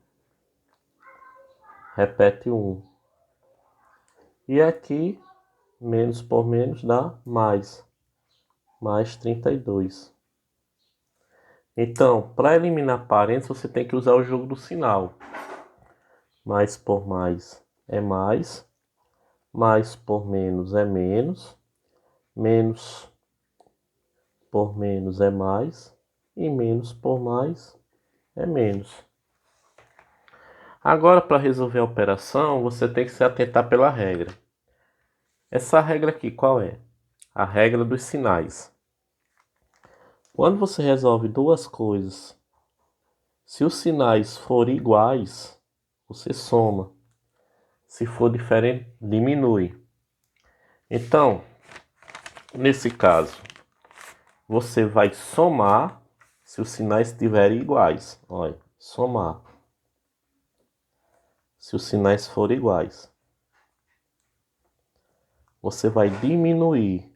Repete 1. E aqui, menos por menos dá mais. Mais 32. Então, para eliminar parênteses, você tem que usar o jogo do sinal. Mais por mais é mais. Mais por menos é menos. Menos por menos é mais. E menos por mais é menos. Agora, para resolver a operação, você tem que se atentar pela regra. Essa regra aqui, qual é? A regra dos sinais. Quando você resolve duas coisas, se os sinais forem iguais, você soma. Se for diferente, diminui. Então, nesse caso, você vai somar se os sinais estiverem iguais. Olha, somar. Se os sinais forem iguais. Você vai diminuir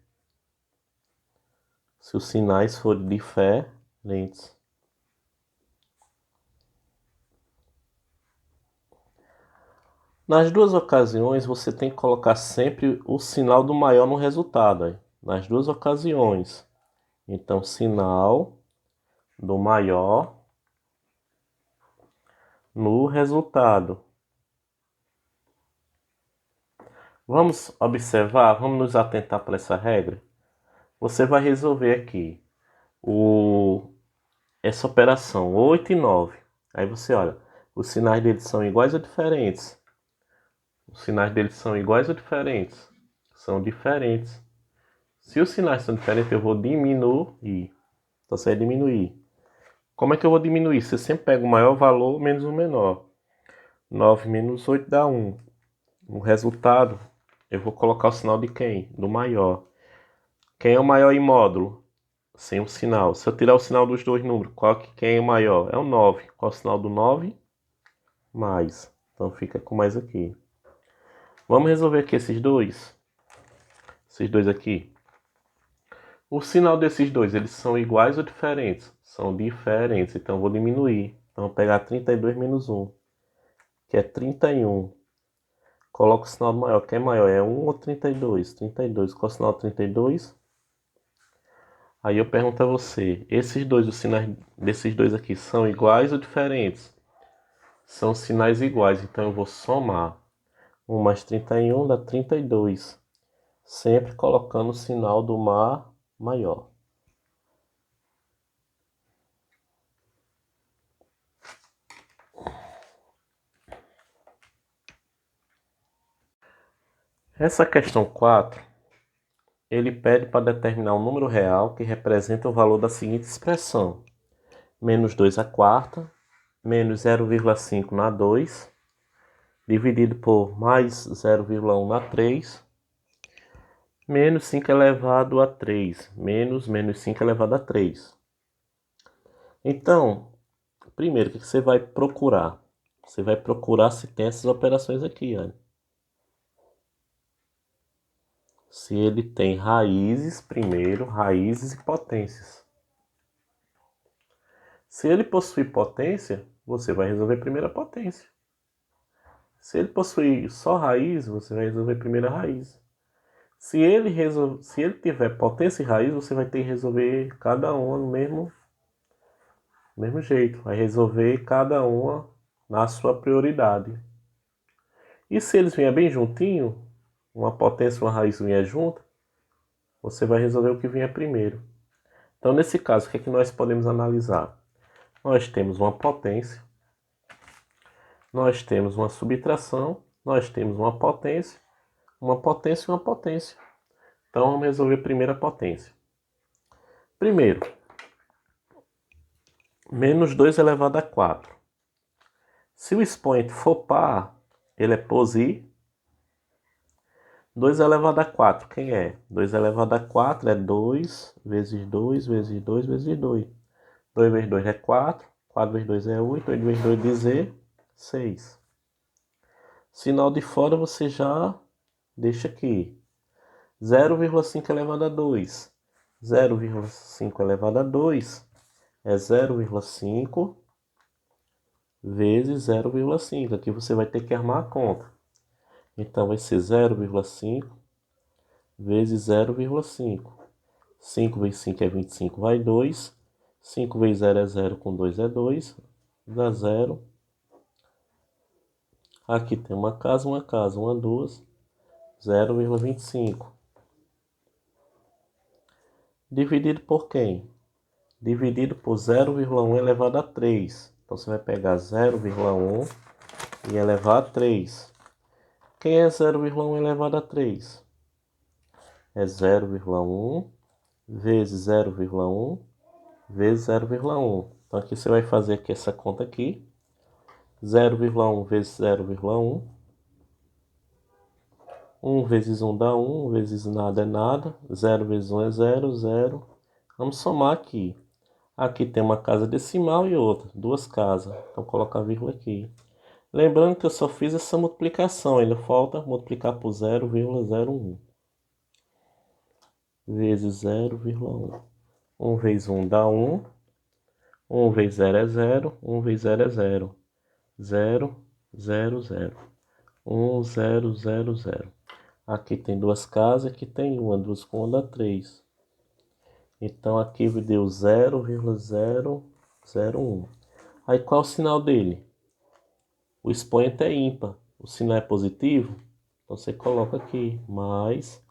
se os sinais forem diferentes. Nas duas ocasiões, você tem que colocar sempre o sinal do maior no resultado. Aí. Nas duas ocasiões. Então, sinal do maior no resultado. Vamos observar, vamos nos atentar para essa regra. Você vai resolver aqui essa operação 8 e 9. Aí você olha, os sinais deles são iguais ou diferentes? Os sinais deles são iguais ou diferentes? São diferentes. Se os sinais são diferentes, eu vou diminuir. Então você vai diminuir. Como é que eu vou diminuir? Você sempre pega o maior valor menos o menor. 9 menos 8 dá 1. No resultado, eu vou colocar o sinal de quem? Do maior. Quem é o maior em módulo? Sem o sinal. Se eu tirar o sinal dos dois números, quem é o maior? É o 9. Qual é o sinal do 9? Mais. Então fica com mais aqui. Vamos resolver aqui esses dois. Esses dois aqui. O sinal desses dois, eles são iguais ou diferentes? São diferentes. Então eu vou diminuir. Então eu vou pegar 32 menos 1. Que é 31. Coloco o sinal do maior. Quem é maior? É 1 ou 32? 32. Qual é o sinal do 32? Aí eu pergunto a você, os sinais desses dois aqui são iguais ou diferentes? São sinais iguais, então eu vou somar. 1 mais 31 dá 32. Sempre colocando o sinal do maior. Essa questão 4, ele pede para determinar um número real que representa o valor da seguinte expressão. Menos 2 à quarta, menos 0,5 na 2, dividido por mais 0,1 na 3, menos 5 elevado a 3, menos 5 elevado a 3. Então, primeiro, o que você vai procurar? Você vai procurar se tem essas operações aqui, olha. Se ele tem raízes, primeiro, raízes e potências. Se ele possui potência, você vai resolver a primeira potência. Se ele possui só raiz, você vai resolver a primeira raiz. Se ele tiver potência e raiz, você vai ter que resolver cada uma no mesmo jeito. Vai resolver cada uma na sua prioridade. E se eles vierem bem juntinho, uma potência e uma raiz vier junto, você vai resolver o que vier primeiro. Então, nesse caso, o que é que nós podemos analisar? Nós temos uma potência, nós temos uma subtração, nós temos uma potência e uma potência. Então, vamos resolver a primeira potência. Primeiro, menos 2 elevado a 4. Se o expoente for par, ele é positivo. 2 elevado a 4, quem é? 2 elevado a 4 é 2 vezes 2 vezes 2 vezes 2. 2 vezes 2 é 4, 4 vezes 2 é 8, 8 vezes 2 dizer 6. Sinal de fora você já deixa aqui. 0,5 elevado a 2. 0,5 elevado a 2 é 0,5 vezes 0,5. Aqui você vai ter que armar a conta. Então vai ser 0,5 vezes 0,5. 5 vezes 5 é 25, vai 2. 5 vezes 0 é 0, com 2 é 2. Dá 0. Aqui tem uma casa, 1, 2. 0,25. Dividido por quem? Dividido por 0,1 elevado a 3. Então você vai pegar 0,1 e elevar a 3. Quem é 0,1 elevado a 3? É 0,1 vezes 0,1 vezes 0,1. Então aqui você vai fazer aqui essa conta aqui. 0,1 vezes 0,1. 1 vezes 1 dá 1, vezes nada é nada. 0 vezes 1 é 0, 0. Vamos somar aqui. Aqui tem uma casa decimal e outra, duas casas. Então colocar a vírgula aqui. Lembrando que eu só fiz essa multiplicação, ainda falta multiplicar por 0,01. Vezes 0,1. 1 vezes 1 dá 1. 1 vezes 0 é 0. 1 vezes 0 é 0. 0, 0, 0. 1, 0, 0, 0. Aqui tem duas casas, aqui tem uma. 2 com 1 dá 3. Então aqui deu 0,001. Aí qual é o sinal dele? O expoente é ímpar. O sinal é positivo? Então você coloca aqui, mais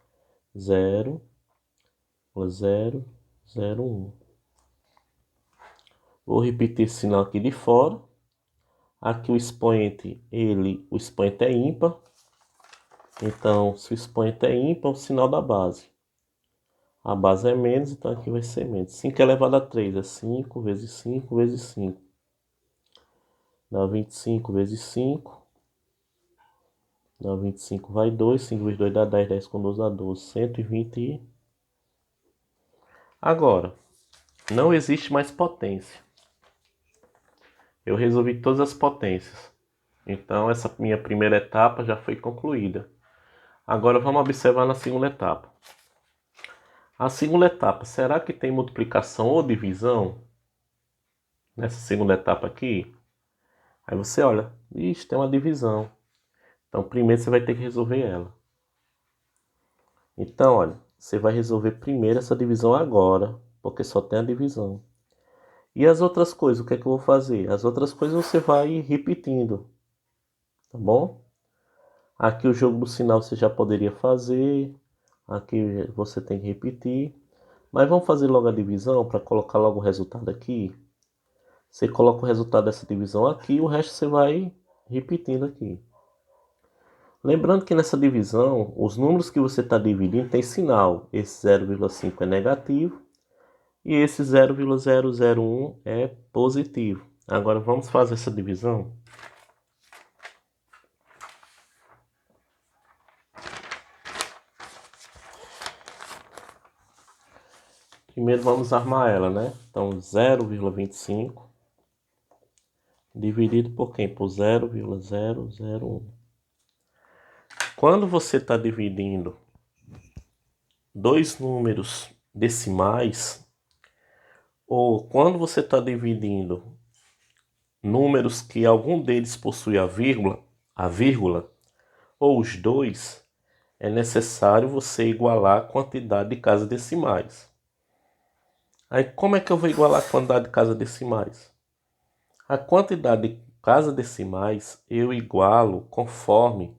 0,001. Vou repetir esse sinal aqui de fora. Aqui o expoente é ímpar. Então, se o expoente é ímpar, o sinal da base. A base é menos, então aqui vai ser menos. 5 elevado a 3 é 5 vezes 5 vezes 5. Dá 25 vezes 5. Dá 25 vai 2. 5 vezes 2 dá 10. 10 com 2 dá 12. 120. Agora, não existe mais potência. Eu resolvi todas as potências. Então, essa minha primeira etapa já foi concluída. Agora, vamos observar na segunda etapa. A segunda etapa, será que tem multiplicação ou divisão? Nessa segunda etapa aqui? Aí você olha, ixi, tem uma divisão. Então, primeiro você vai ter que resolver ela. Então, olha, você vai resolver primeiro essa divisão agora, porque só tem a divisão. E as outras coisas, o que é que eu vou fazer? As outras coisas você vai repetindo, tá bom? Aqui o jogo do sinal você já poderia fazer, aqui você tem que repetir. Mas vamos fazer logo a divisão para colocar logo o resultado aqui. Você coloca o resultado dessa divisão aqui, o resto você vai repetindo aqui. Lembrando que nessa divisão, os números que você está dividindo tem sinal. Esse 0,5 é negativo e esse 0,001 é positivo. Agora vamos fazer essa divisão. Primeiro vamos armar ela, né? Então 0,25 dividido por quem? Por 0,001. Quando você está dividindo dois números decimais, ou quando você está dividindo números que algum deles possui a vírgula, ou os dois, é necessário você igualar a quantidade de casas decimais. Aí como é que eu vou igualar a quantidade de casas decimais? A quantidade de casas decimais eu igualo conforme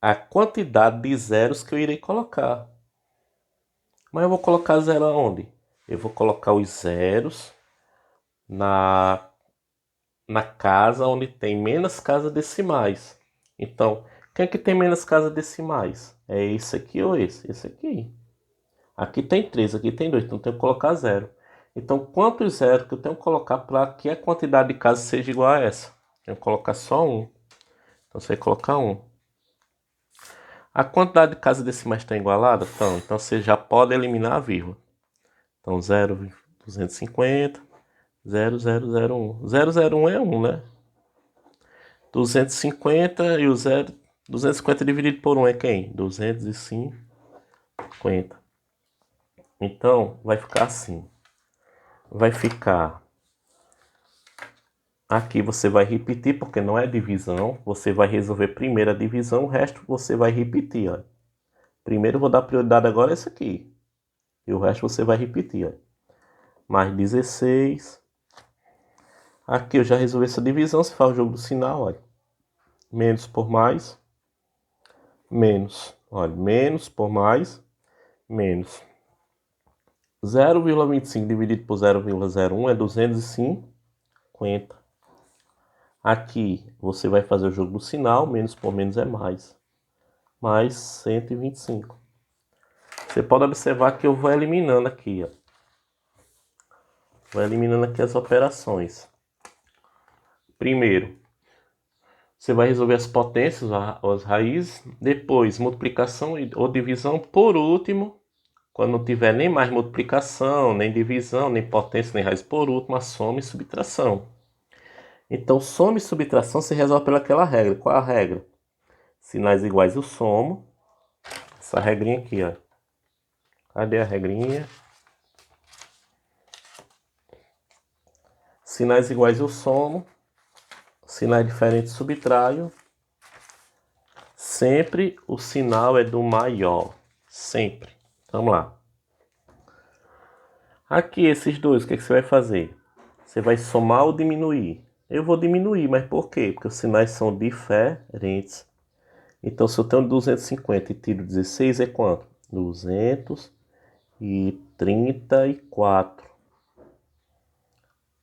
a quantidade de zeros que eu irei colocar. Mas eu vou colocar zero aonde? Eu vou colocar os zeros na casa onde tem menos casas decimais. Então, quem é que tem menos casas decimais? É esse aqui ou esse? Esse aqui. Aqui tem 3, aqui tem 2, então eu tenho que colocar 0. Então, quantos zeros que eu tenho que colocar para que a quantidade de casas seja igual a essa? Eu tenho que colocar só 1. Então, você vai colocar 1. A quantidade de casas decimais está igualada? Então você já pode eliminar a vírgula. Então 0,250, 0001. 001 é 1, né? 250 e o 250 dividido por 1 é quem? 250. Então vai ficar assim. Vai ficar... Aqui você vai repetir, porque não é divisão. Você vai resolver primeiro a divisão, o resto você vai repetir, ó. Primeiro eu vou dar prioridade agora a esse aqui. E o resto você vai repetir, ó. Mais 16. Aqui eu já resolvi essa divisão, você faz o jogo do sinal, olha. Menos por mais. Menos. Olha, menos por mais. Menos. 0,25 dividido por 0,01 é 250. Aqui você vai fazer o jogo do sinal, menos por menos é mais. Mais 125. Você pode observar que eu vou eliminando aqui, ó. Vou eliminando aqui as operações. Primeiro, você vai resolver as potências, as raízes. Depois, multiplicação ou divisão. Por último, quando não tiver nem mais multiplicação, nem divisão, nem potência, nem raiz, por último, a soma e subtração. Então, soma e subtração se resolve pelaquela regra. Qual é a regra? Sinais iguais eu somo. Essa regrinha aqui, ó. Cadê a regrinha? Sinais iguais eu somo. Sinais diferentes subtraio. Sempre o sinal é do maior. Sempre. Vamos lá. Aqui, esses dois, o que você vai fazer? Você vai somar ou diminuir? Eu vou diminuir, mas por quê? Porque os sinais são diferentes. Então, se eu tenho 250 e tiro 16, é quanto? 234.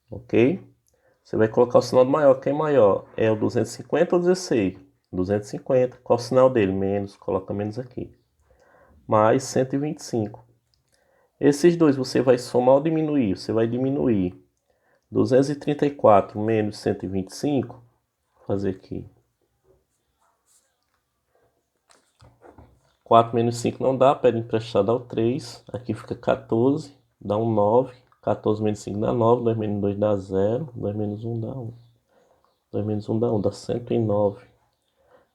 Ok? Você vai colocar o sinal do maior. Quem é maior? É o 250 ou 16? 250. Qual o sinal dele? Menos. Coloca menos aqui. Mais 125. Esses dois você vai somar ou diminuir? Você vai diminuir. 234 menos 125. Vou fazer aqui. 4 menos 5 não dá, pede emprestado ao 3. Aqui fica 14, dá um 9. 14 menos 5 dá 9, 2 menos 2 dá 0, 2 menos 1 dá 1. 2 menos 1 dá 1, dá 109.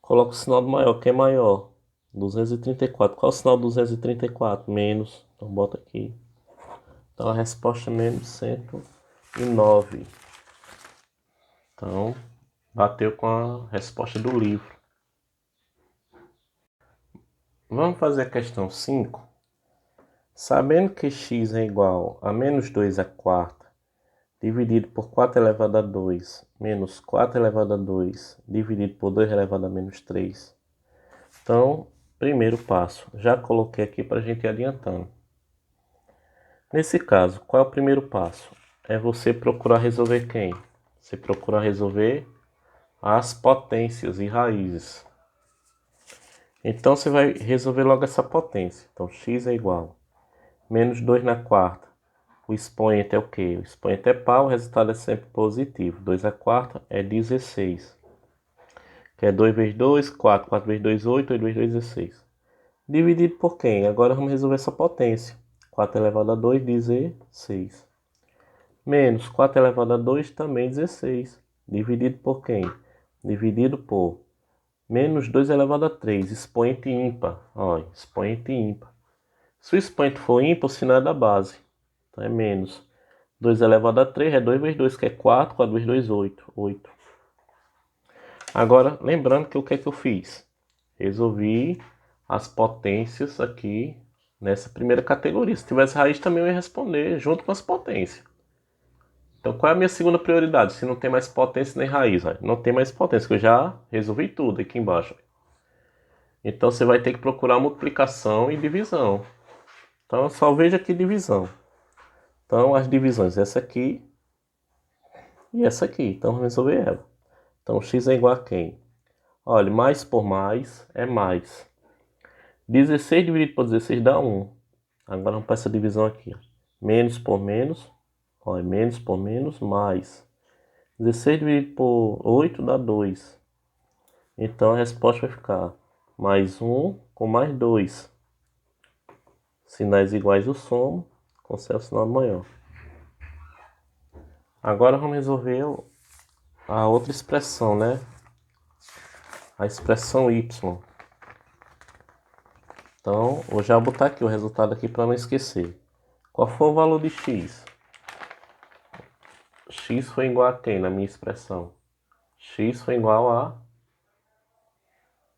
Coloca o sinal do maior, que é maior? 234. Qual é o sinal do 234? Menos. Então bota aqui. Então a resposta é menos 109. Então bateu com a resposta do livro. Vamos fazer a questão 5. Sabendo que x é igual a menos 2 a quarta, dividido por 4 elevado a 2, menos 4 elevado a 2, dividido por 2 elevado a menos 3. Então, primeiro passo, já coloquei aqui para a gente ir adiantando. Nesse caso, qual é o primeiro passo? É você procurar resolver quem? Você procurar resolver as potências e raízes. Então, você vai resolver logo essa potência. Então, x é igual a menos 2 na quarta. O expoente é o quê? O expoente é par, o resultado é sempre positivo. 2 a quarta é 16. Que é 2 vezes 2, 4. 4 vezes 2, 8. 8 vezes 2, 16. Dividido por quem? Agora vamos resolver essa potência. 4 elevado a 2, 16. Menos 4 elevado a 2, também 16. Dividido por quem? Dividido por menos 2 elevado a 3. Expoente ímpar. Olha, expoente ímpar. Se o expoente for ímpar, o sinal é da base. Então é menos 2 elevado a 3 é 2 vezes 2, que é 4. 4 vezes 2, 8. 8. Agora, lembrando que o que é que eu fiz? Resolvi as potências aqui nessa primeira categoria. Se tivesse raiz também eu ia responder junto com as potências. Então qual é a minha segunda prioridade? Se não tem mais potência nem raiz, não tem mais potência, que eu já resolvi tudo aqui embaixo. Então você vai ter que procurar multiplicação e divisão. Então só veja aqui divisão. Então as divisões, essa aqui e essa aqui. Então vamos resolver ela. Então x é igual a quem? Olha, mais por mais é mais. 16 dividido por 16 dá 1. Agora vamos para essa divisão aqui. Menos por menos. Olha, menos por menos, mais. 16 dividido por 8 dá 2. Então a resposta vai ficar mais 1 com mais 2. Sinais iguais eu somo, com o sinal maior. Agora vamos resolver a outra expressão, né? A expressão y. Então, vou já botar aqui o resultado aqui para não esquecer. Qual foi o valor de x? X foi igual a quem na minha expressão? X foi igual a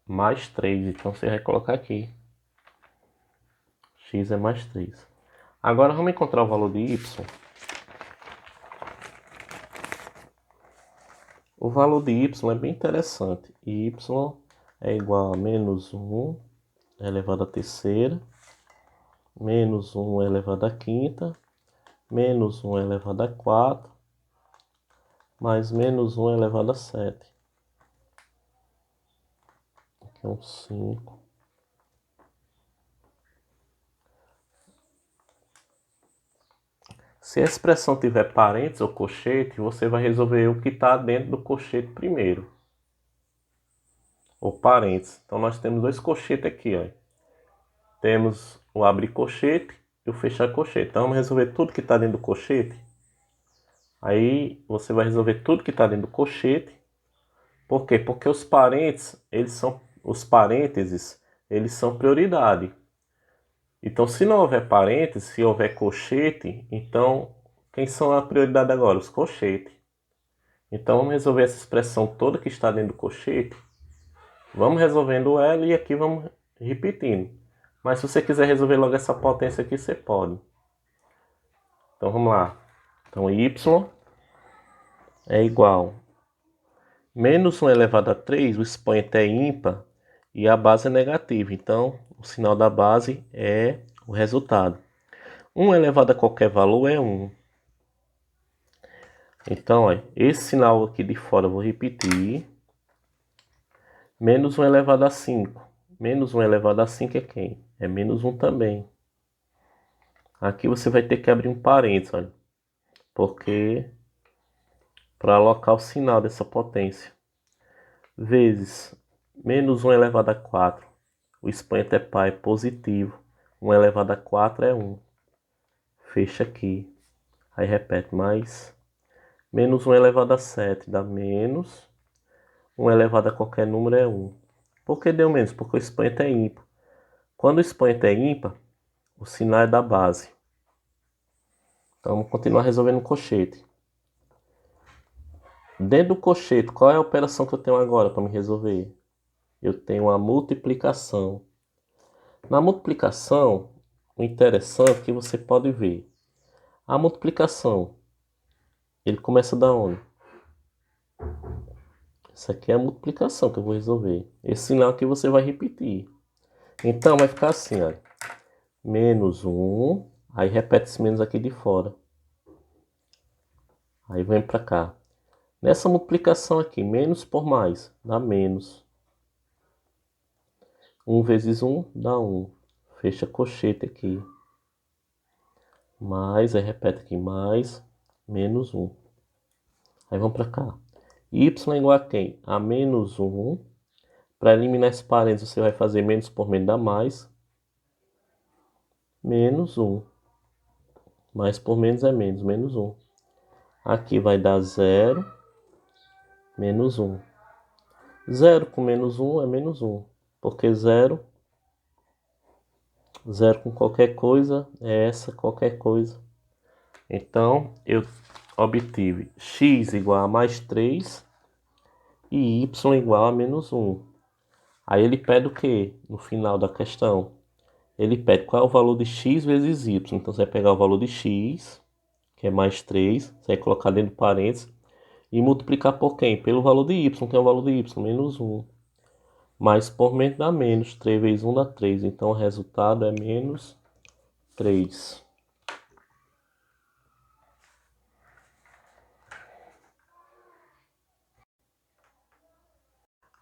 mais 3. Então, você vai colocar aqui. X é mais 3. Agora, vamos encontrar o valor de y. O valor de y é bem interessante. Y é igual a menos 1 elevado à terceira, menos 1 elevado à quinta, menos 1 elevado a 4, mais menos 1 elevado a 7. Aqui é um 5. Se a expressão tiver parênteses ou colchete, você vai resolver o que está dentro do colchete primeiro. Ou parênteses. Então nós temos dois colchetes aqui, ó. Temos o abrir colchete e o fechar colchete. Então vamos resolver tudo que está dentro do colchete. Aí você vai resolver tudo que está dentro do colchete. Por quê? Porque os parênteses, eles são prioridade. Então, se não houver parênteses, se houver colchete, então quem são a prioridade agora? Os colchetes. Então vamos resolver essa expressão toda que está dentro do colchete. Vamos resolvendo ela e aqui vamos repetindo. Mas se você quiser resolver logo essa potência aqui, você pode. Então vamos lá. Então y é igual a menos 1 elevado a 3, o expoente é ímpar e a base é negativa. Então o sinal da base é o resultado. 1 elevado a qualquer valor é 1. Então, ó, esse sinal aqui de fora eu vou repetir. Menos 1 elevado a 5. Menos 1 elevado a 5 é quem? É menos 1 também. Aqui você vai ter que abrir um parênteses, olha, porque para alocar o sinal dessa potência. Vezes menos 1 elevado a 4. O expoente é par, é positivo. 1 elevado a 4 é 1. Fecha aqui. Aí repete, mais menos 1 elevado a 7 dá menos 1 elevado a qualquer número é 1. Por que deu menos? Porque o expoente é ímpar. Quando o expoente é ímpar, o sinal é da base. Então vamos continuar resolvendo o colchete. Dentro do colchete, qual é a operação que eu tenho agora para me resolver? Eu tenho a multiplicação. Na multiplicação, o interessante é que você pode ver. A multiplicação, ele começa da onde? Isso aqui é a multiplicação que eu vou resolver. Esse sinal aqui você vai repetir. Então vai ficar assim, olha. Menos 1, aí repete esse menos aqui de fora. Aí vem para cá. Nessa multiplicação aqui, menos por mais, dá menos. 1 vezes 1 dá 1. Fecha colchete aqui. Mais, aí repete aqui, mais, menos 1. Aí vamos para cá. Y é igual a quem? A menos 1. Para eliminar esse parênteses, você vai fazer menos por menos dá mais. Menos 1. Mais por menos é menos, menos 1. Aqui vai dar 0, menos 1. 0 com menos 1 é menos 1. Porque 0 com qualquer coisa é essa qualquer coisa. Então, eu obtive x igual a mais 3 e y igual a menos 1. Aí ele pede o que no final da questão? Ele pede qual é o valor de x vezes y. Então, você vai pegar o valor de x, que é mais 3, você vai colocar dentro do parênteses, e multiplicar por quem? Pelo valor de y, que é o valor de y, menos 1. Mais por menos dá menos, 3 vezes 1 dá 3. Então, o resultado é menos 3.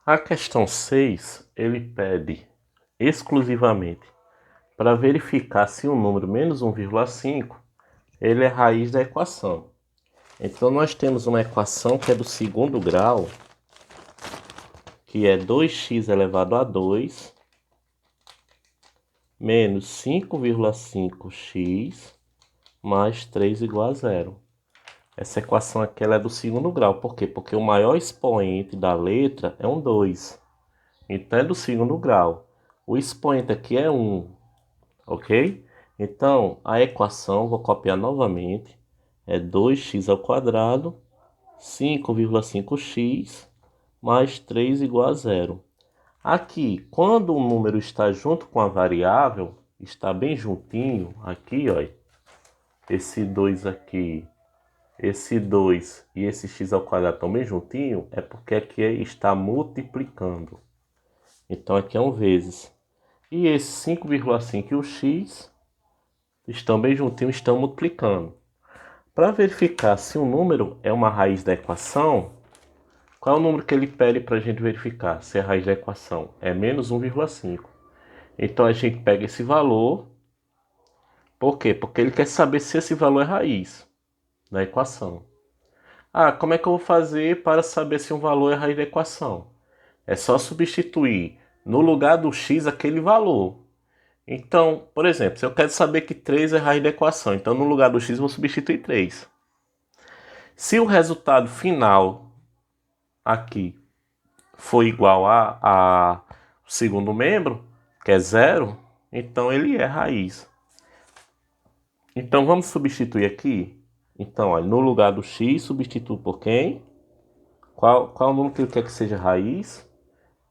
A questão 6, ele pede exclusivamente para verificar se o número menos 1,5 ele é raiz da equação. Então nós temos uma equação que é do segundo grau, que é 2x elevado a 2, menos 5,5x, mais 3 igual a zero. Essa equação aqui ela é do segundo grau. Por quê? Porque o maior expoente da letra é um 2. Então é do segundo grau. O expoente aqui é 1. Ok? Então a equação, vou copiar novamente, é 2x ao quadrado, 5,5x, mais 3 igual a zero. Aqui, quando o número está junto com a variável, está bem juntinho, aqui, ó, esse 2 aqui, esse 2 e esse x ao quadrado estão bem juntinho, é porque aqui está multiplicando. Então aqui é um vezes. E esse 5,5 e o x estão bem juntinhos, estão multiplicando. Para verificar se o número é uma raiz da equação, qual é o número que ele pede para a gente verificar se é a raiz da equação? É menos 1,5. Então a gente pega esse valor. Por quê? Porque ele quer saber se esse valor é raiz da equação. Ah, como é que eu vou fazer para saber se um valor é raiz da equação? É só substituir no lugar do x aquele valor. Então, por exemplo, se eu quero saber que 3 é raiz da equação, então no lugar do x eu vou substituir 3. Se o resultado final aqui for igual a segundo membro, que é zero, então ele é raiz. Então vamos substituir aqui. Então, olha, no lugar do x, substituo por quem? Qual o número que ele quer que seja raiz?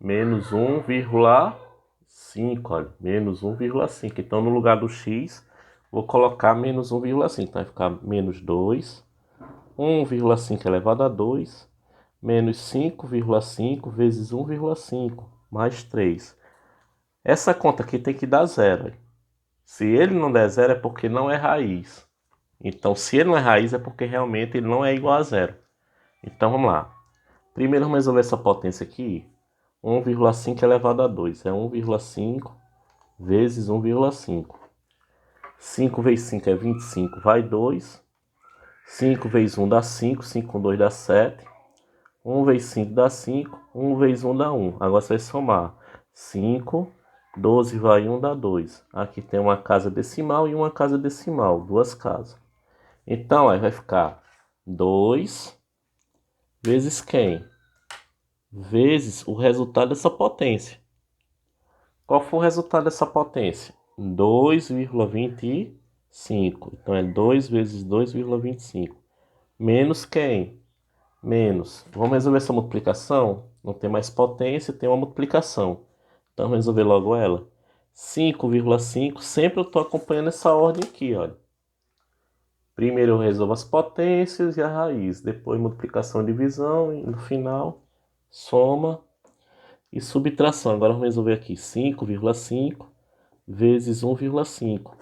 Menos 1,5, olha, menos 1,5. Então, no lugar do x, vou colocar menos 1,5. Então, vai ficar menos 2, 1,5 elevado a 2, menos 5,5 vezes 1,5, mais 3. Essa conta aqui tem que dar zero. Olha. Se ele não der zero, é porque não é raiz. Então, se ele não é raiz, é porque realmente ele não é igual a zero. Então, vamos lá. Primeiro, vamos resolver essa potência aqui. 1,5 elevado a 2. É 1,5 vezes 1,5. 5 vezes 5 é 25, vai 2. 5 vezes 1 dá 5. 5 com 2 dá 7. 1 vezes 5 dá 5. 1 vezes 1 dá 1. Agora você vai somar. 5, 12 vai 1 dá 2. Aqui tem uma casa decimal e uma casa decimal. Duas casas. Então, aí vai ficar 2 vezes quem? Vezes o resultado dessa potência. Qual foi o resultado dessa potência? 2,25. Então, é 2 vezes 2,25. Menos quem? Menos. Vamos resolver essa multiplicação? Não tem mais potência, tem uma multiplicação. Então, vamos resolver logo ela. 5,5. Sempre eu estou acompanhando essa ordem aqui, olha. Primeiro eu resolvo as potências e a raiz. Depois multiplicação e divisão. E no final, soma e subtração. Agora vamos resolver aqui. 5,5 vezes 1,5.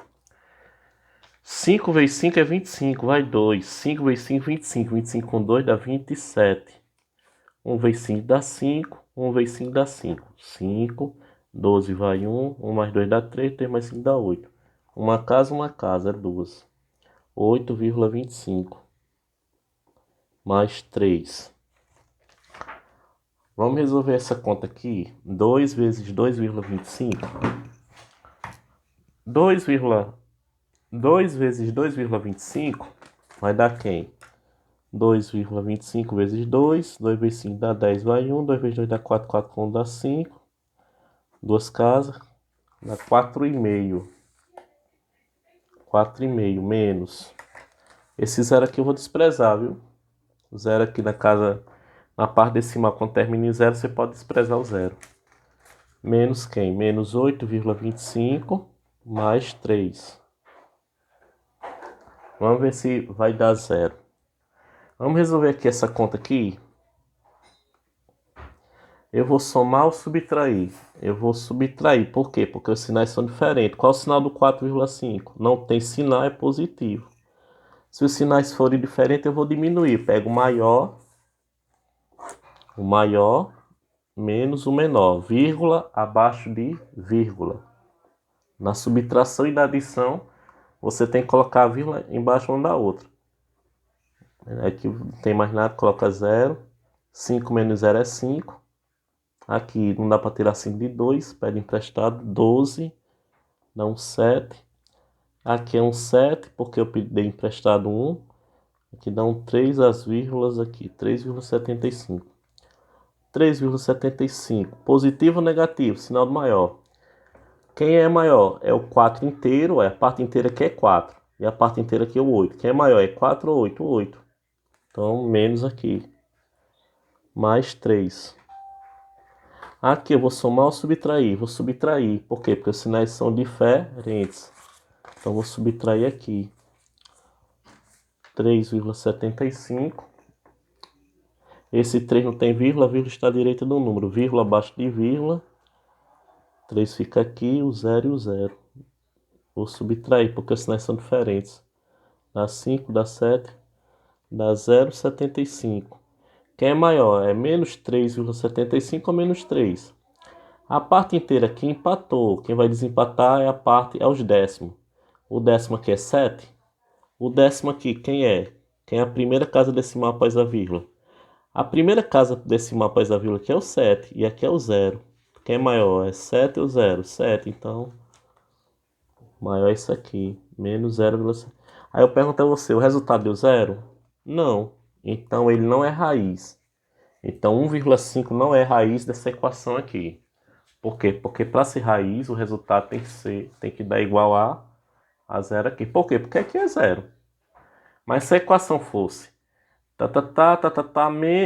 5 vezes 5 é 25. Vai 2. 5 vezes 5, 25. 25 com 2 dá 27. 1 vezes 5 dá 5. 1 vezes 5 dá 5. 5. 12 vai 1. 1 mais 2 dá 3. 3 mais 5 dá 8. Uma casa é 2. 8,25 mais 3. Vamos resolver essa conta aqui. 2 vezes 2,25. 2 vezes 2,25 vai dar quem? 2,25 vezes 2. 2 vezes 5 dá 10, vai 1. 2 vezes 2 dá 4. 4 com 1 dá 5. Duas casas. Dá 4,5. 4,5 menos. Esse zero aqui eu vou desprezar, viu? O zero aqui na casa, na parte decimal, quando termina em zero, você pode desprezar o zero. Menos quem? Menos 8,25 mais 3. Vamos ver se vai dar zero. Vamos resolver aqui essa conta aqui. Eu vou somar ou subtrair? Eu vou subtrair. Por quê? Porque os sinais são diferentes. Qual é o sinal do 4,5? Não tem sinal, é positivo. Se os sinais forem diferentes, eu vou diminuir. Pego o maior menos o menor. Vírgula abaixo de vírgula. Na subtração e na adição, você tem que colocar a vírgula embaixo uma da outra. Aqui não tem mais nada, coloca 0. 5 menos 0 é 5. Aqui não dá para tirar 5 de 2, pede emprestado, 12, dá um 7. Aqui é um 7, porque eu dei emprestado 1. Aqui dá um 3, as vírgulas aqui, 3,75. 3,75. Positivo ou negativo? Sinal do maior. Quem é maior? É o 4 inteiro, a parte inteira aqui é 4. E a parte inteira aqui é o 8. Quem é maior? É 4 ou 8? 8. Então, menos aqui. Mais 3. Aqui eu vou somar ou subtrair? Vou subtrair. Por quê? Porque os sinais são diferentes. Então, vou subtrair aqui. 3,75. Esse 3 não tem vírgula, a vírgula está à direita do número. Vírgula abaixo de vírgula. 3 fica aqui, o 0 e o 0. Vou subtrair, porque os sinais são diferentes. Dá 5, dá 7, dá 0,75. Quem é maior? É menos 3,75 ou menos 3? A parte inteira aqui empatou. Quem vai desempatar é os décimos. O décimo aqui é 7. O décimo aqui, quem é? Quem é a primeira casa decimal após a vírgula? A primeira casa decimal após a vírgula aqui é o 7. E aqui é o 0. Quem é maior? É 7 ou 0? 7. Então, maior é isso aqui. Menos 0,7. Aí eu pergunto a você, o resultado deu 0? Não. Então, ele não é raiz. Então, 1,5 não é raiz dessa equação aqui. Por quê? Porque para ser raiz, o resultado tem que dar igual a 0 aqui. Por quê? Porque aqui é 0. Mas se a equação fosse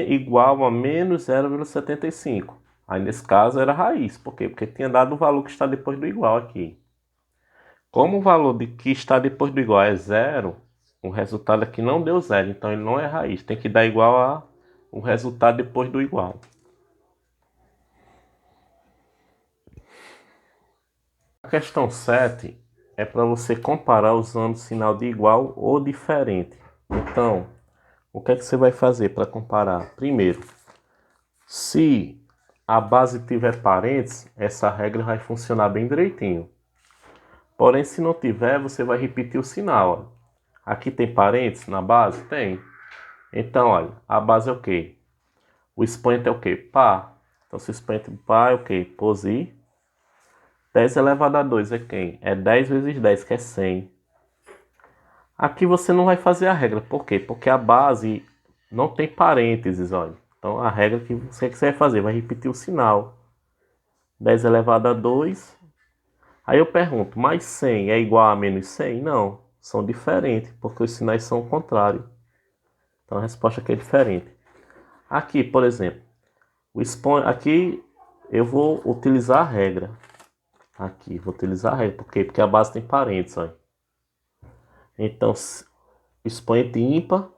igual a menos 0,75. Aí nesse caso era raiz. Por quê? Porque tinha dado o valor que está depois do igual aqui. Como o valor que está depois do igual é 0, o resultado aqui não deu 0. Então ele não é raiz. Tem que dar igual a o resultado depois do igual. A questão 7 é para você comparar usando sinal de igual ou diferente. Então, o que é que você vai fazer para comparar? Primeiro, se a base tiver parênteses, essa regra vai funcionar bem direitinho. Porém, se não tiver, você vai repetir o sinal. Ó. Aqui tem parênteses na base? Tem. Então, olha, a base é o quê? O expoente é o quê? Par. Então, se o expoente par é o quê? Posi. 10 elevado a 2 é quem? É 10 vezes 10, que é 100. Aqui você não vai fazer a regra. Por quê? Porque a base não tem parênteses, olha. Então, a regra que você vai fazer, vai repetir o sinal. 10 elevado a 2. Aí eu pergunto, mais 100 é igual a menos 100? Não, são diferentes, porque os sinais são o contrário. Então, a resposta aqui é diferente. Aqui, por exemplo, aqui eu vou utilizar a regra. Aqui, vou utilizar a regra. Por quê? Porque a base tem parênteses, olha. Então, expoente ímpar,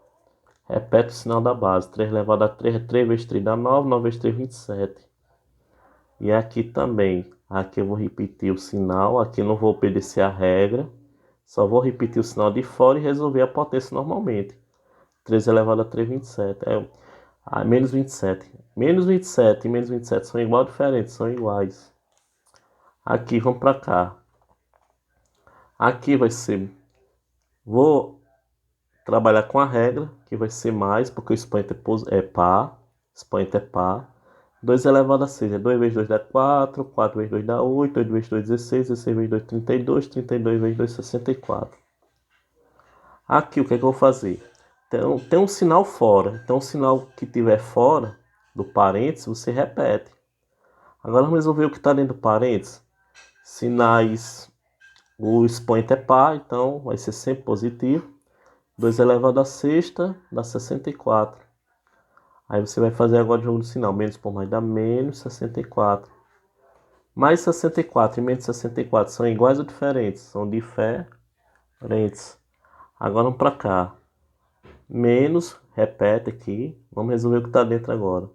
repete o sinal da base. 3 elevado a 3 é 3 vezes 3 dá 9, 9 vezes 3, 27. E aqui também, aqui eu vou repetir o sinal, aqui eu não vou obedecer a regra. Só vou repetir o sinal de fora e resolver a potência normalmente. 3 elevado a 3, 27. Menos 27. Menos 27 e menos 27 são igual ou diferentes? São iguais. Aqui, vamos para cá. Aqui vai ser... Vou trabalhar com a regra, que vai ser mais, porque o expoente é par. Expoente é par. 2 elevado a 6 é 2 vezes 2 dá 4, 4 vezes 2 dá 8, 8 vezes 2 16, 16 vezes 2 32, 32 vezes 2 64. Aqui o que é que eu vou fazer? Então, tem um sinal fora. Então o sinal que tiver fora do parênteses, você repete. Agora vamos resolver o que está dentro do parênteses. Sinais, o expoente é par, então vai ser sempre positivo. 2 elevado a sexta dá 64. Aí você vai fazer agora o jogo do sinal. Menos por mais dá menos 64. Mais 64 e menos 64 são iguais ou diferentes? São diferentes. Agora vamos para cá. Menos, repete aqui. Vamos resolver o que está dentro agora.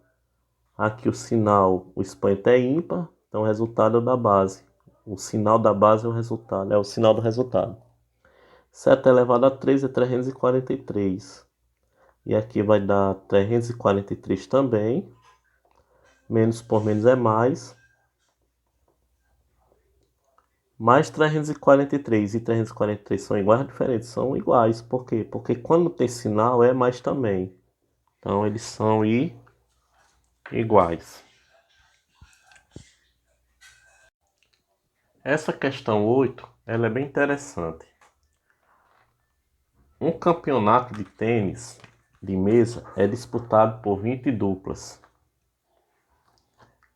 Aqui o sinal, o expoente é ímpar. Então o resultado é o da base. O sinal da base é o resultado. É o sinal do resultado. 7 elevado a 3 é 343. E aqui vai dar 343 também. Menos por menos é mais. Mais 343 e 343 são iguais ou diferentes? São iguais. Por quê? Porque quando tem sinal é mais também. Então eles são iguais. Essa questão 8, ela é bem interessante. Um campeonato de tênis de mesa é disputado por 20 duplas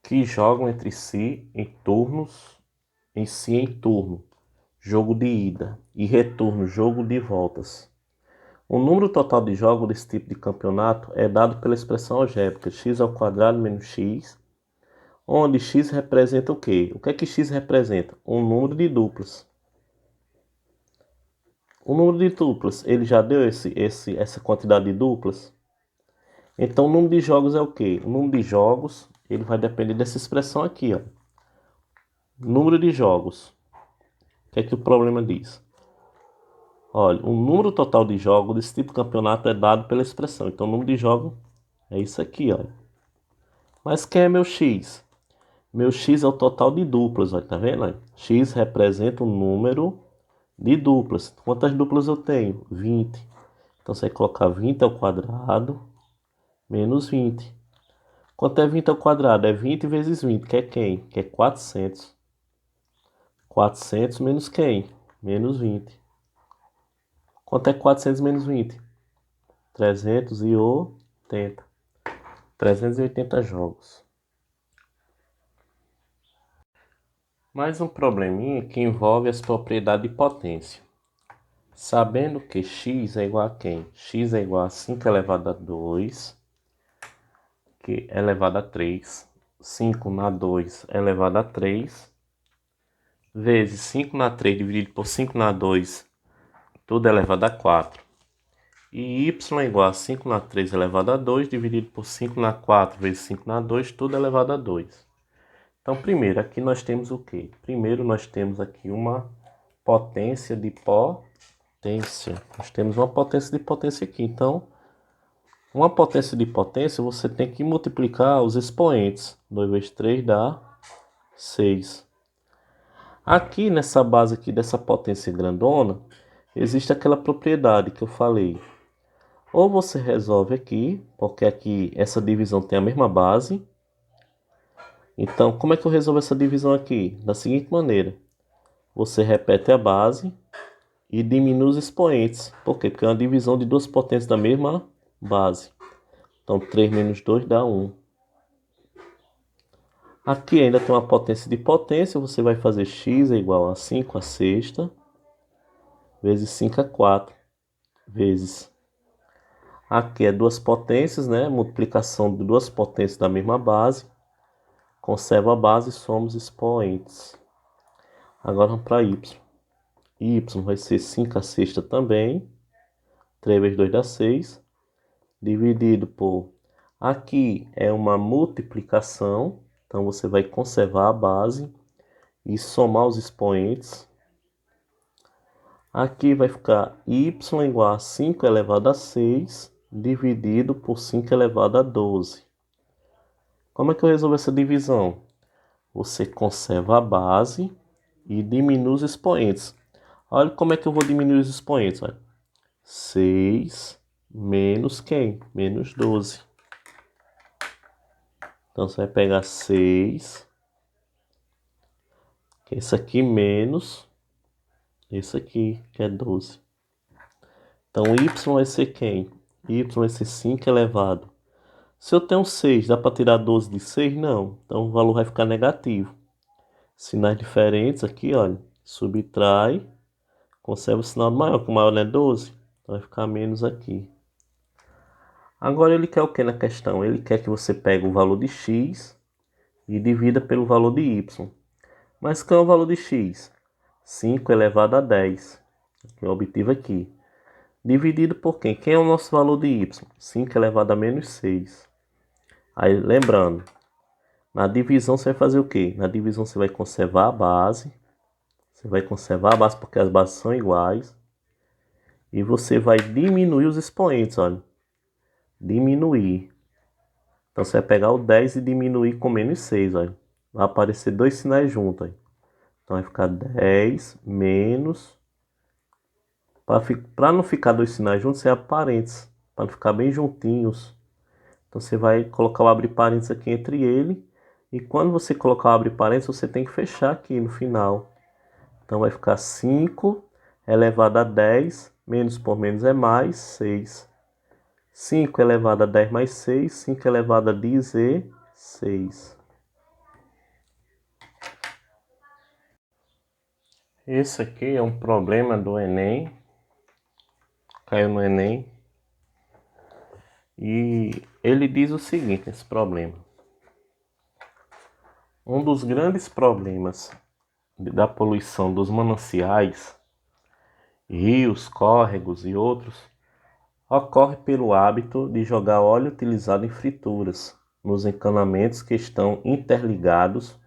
que jogam entre si em turno, jogo de ida, e retorno, jogo de voltas. O número total de jogos desse tipo de campeonato é dado pela expressão algébrica x² menos x, onde x representa o quê? O que é que x representa? Um número de duplas. O número de duplas, ele já deu essa quantidade de duplas? Então o número de jogos é o quê? O número de jogos, ele vai depender dessa expressão aqui, ó. Número de jogos. O que é que o problema diz? Olha, o número total de jogos desse tipo de campeonato é dado pela expressão. Então o número de jogos é isso aqui, olha. Mas quem é meu x? Meu x é o total de duplas, olha, tá vendo? Olha? X representa o número de duplas. Quantas duplas eu tenho? 20. Então você vai colocar 20 ao quadrado menos 20. Quanto é 20 ao quadrado? É 20 vezes 20, que é quem? Que é 400. 400 menos quem? Menos 20. Quanto é 400 menos 20? 380. 380 jogos. Mais um probleminha que envolve as propriedades de potência. Sabendo que x é igual a quem? X é igual a 5 elevado a 2, que é elevado a 3. 5 na 2 é elevado a 3, vezes 5 na 3 dividido por 5 na 2, tudo elevado a 4. E y é igual a 5 na 3 elevado a 2, dividido por 5 na 4 vezes 5 na 2, tudo elevado a 2. Então, primeiro, aqui nós temos o quê? Primeiro, nós temos aqui uma potência de potência. Nós temos uma potência de potência aqui. Então, uma potência de potência, você tem que multiplicar os expoentes. 2 vezes 3 dá 6. Aqui, nessa base aqui dessa potência grandona, existe aquela propriedade que eu falei. Ou você resolve aqui, porque aqui essa divisão tem a mesma base. Então, como é que eu resolvo essa divisão aqui? Da seguinte maneira. Você repete a base e diminui os expoentes. Por quê? Porque é uma divisão de duas potências da mesma base. Então, 3 menos 2 dá 1. Aqui ainda tem uma potência de potência. Você vai fazer x é igual a 5 à sexta vezes 5 a 4 vezes. Aqui é duas potências, né? Multiplicação de duas potências da mesma base. Conserva a base e somos expoentes. Agora vamos para y. Y vai ser 5 a sexta também. 3 vezes 2 dá 6. Dividido por... Aqui é uma multiplicação. Então você vai conservar a base e somar os expoentes. Aqui vai ficar y igual a 5 elevado a 6. Dividido por 5 elevado a 12. Como é que eu resolvo essa divisão? Você conserva a base e diminui os expoentes. Olha como é que eu vou diminuir os expoentes. Olha. 6 menos quem? Menos 12. Então você vai pegar 6, que é esse aqui, menos esse aqui, que é 12. Então y vai ser quem? Y vai ser 5 elevado. Se eu tenho 6, dá para tirar 12 de 6? Não. Então o valor vai ficar negativo. Sinais diferentes aqui, olha. Subtrai. Conserva o sinal maior, que o maior não é 12. Então vai ficar menos aqui. Agora ele quer o que na questão? Ele quer que você pegue o valor de x e divida pelo valor de y. Mas qual é o valor de x? 5 elevado a 10. Que eu obtive aqui. Dividido por quem? Quem é o nosso valor de y? 5 elevado a menos 6. Aí lembrando, na divisão você vai fazer o quê? Na divisão você vai conservar a base. Você vai conservar a base porque as bases são iguais. E você vai diminuir os expoentes, olha. Diminuir. Então você vai pegar o 10 e diminuir com menos 6, olha. Vai aparecer dois sinais juntos, olha. Então vai ficar 10 menos... Para não ficar dois sinais juntos, você abre parênteses. Para não ficar bem juntinhos. Então você vai colocar o abre parênteses aqui entre ele. E quando você colocar o abre parênteses, você tem que fechar aqui no final. Então vai ficar 5 elevado a 10, menos por menos é mais, 6. 5 elevado a 10 mais 6, 5 elevado a 16. Esse aqui é um problema do Enem, caiu no Enem, e ele diz o seguinte, esse problema. Um dos grandes problemas da poluição dos mananciais, rios, córregos e outros, ocorre pelo hábito de jogar óleo utilizado em frituras nos encanamentos que estão interligados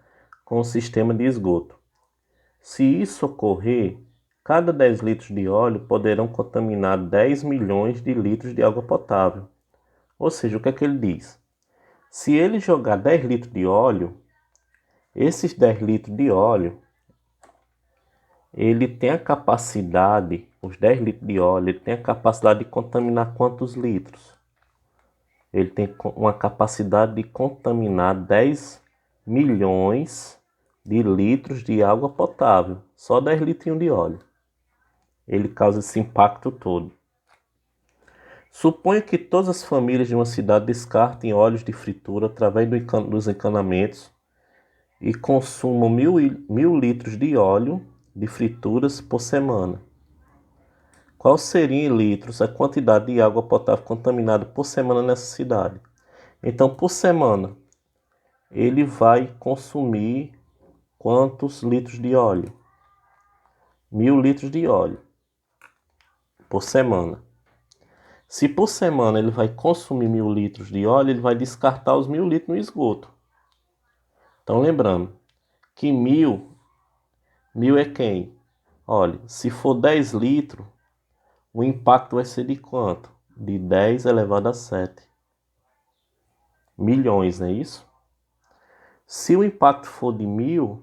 com o sistema de esgoto. Se isso ocorrer, cada 10 litros de óleo poderão contaminar 10 milhões de litros de água potável. Ou seja, o que é que ele diz? Se ele jogar 10 litros de óleo, esses 10 litros de óleo, ele tem a capacidade, os 10 litros de óleo, ele tem a capacidade de contaminar quantos litros? Ele tem uma capacidade de contaminar 10 milhões de litros de água potável. Só 10 litrinhos de óleo. Ele causa esse impacto todo. Suponha que todas as famílias de uma cidade descartem óleos de fritura através dos encanamentos e consumam 1.000 litros de óleo de frituras por semana. Qual seria em litros a quantidade de água potável contaminada por semana nessa cidade? Então, por semana, ele vai consumir quantos litros de óleo? 1.000 litros de óleo por semana. Se por semana ele vai consumir 1.000 litros de óleo, ele vai descartar os 1.000 litros no esgoto. Então, lembrando que 1.000 é quem? Olha, se for 10 litros, o impacto vai ser de quanto? De 10 elevado a 7 milhões, não é isso? Se o impacto for de 1.000,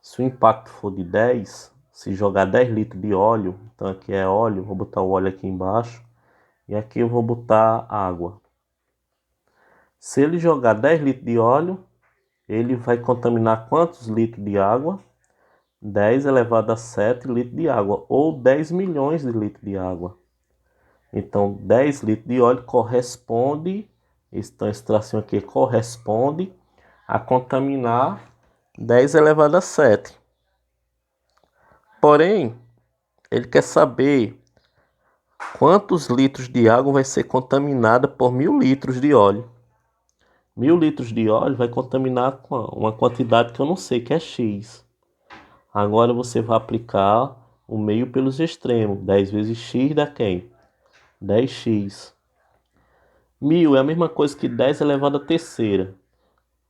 se o impacto for de 10, se jogar 10 litros de óleo, então aqui é óleo, vou botar o óleo aqui embaixo, e aqui eu vou botar água. Se ele jogar 10 litros de óleo, ele vai contaminar quantos litros de água? 10 elevado a 7 litros de água, ou 10 milhões de litros de água. Então, 10 litros de óleo corresponde, então esse tracinho aqui corresponde a contaminar 10 elevado a 7. Porém, ele quer saber quantos litros de água vai ser contaminada por 1.000 litros de óleo. 1.000 litros de óleo vai contaminar uma quantidade que eu não sei, que é X. Agora você vai aplicar o meio pelos extremos. 10 vezes X dá quem? 10x. 1.000 é a mesma coisa que 10 elevado à terceira.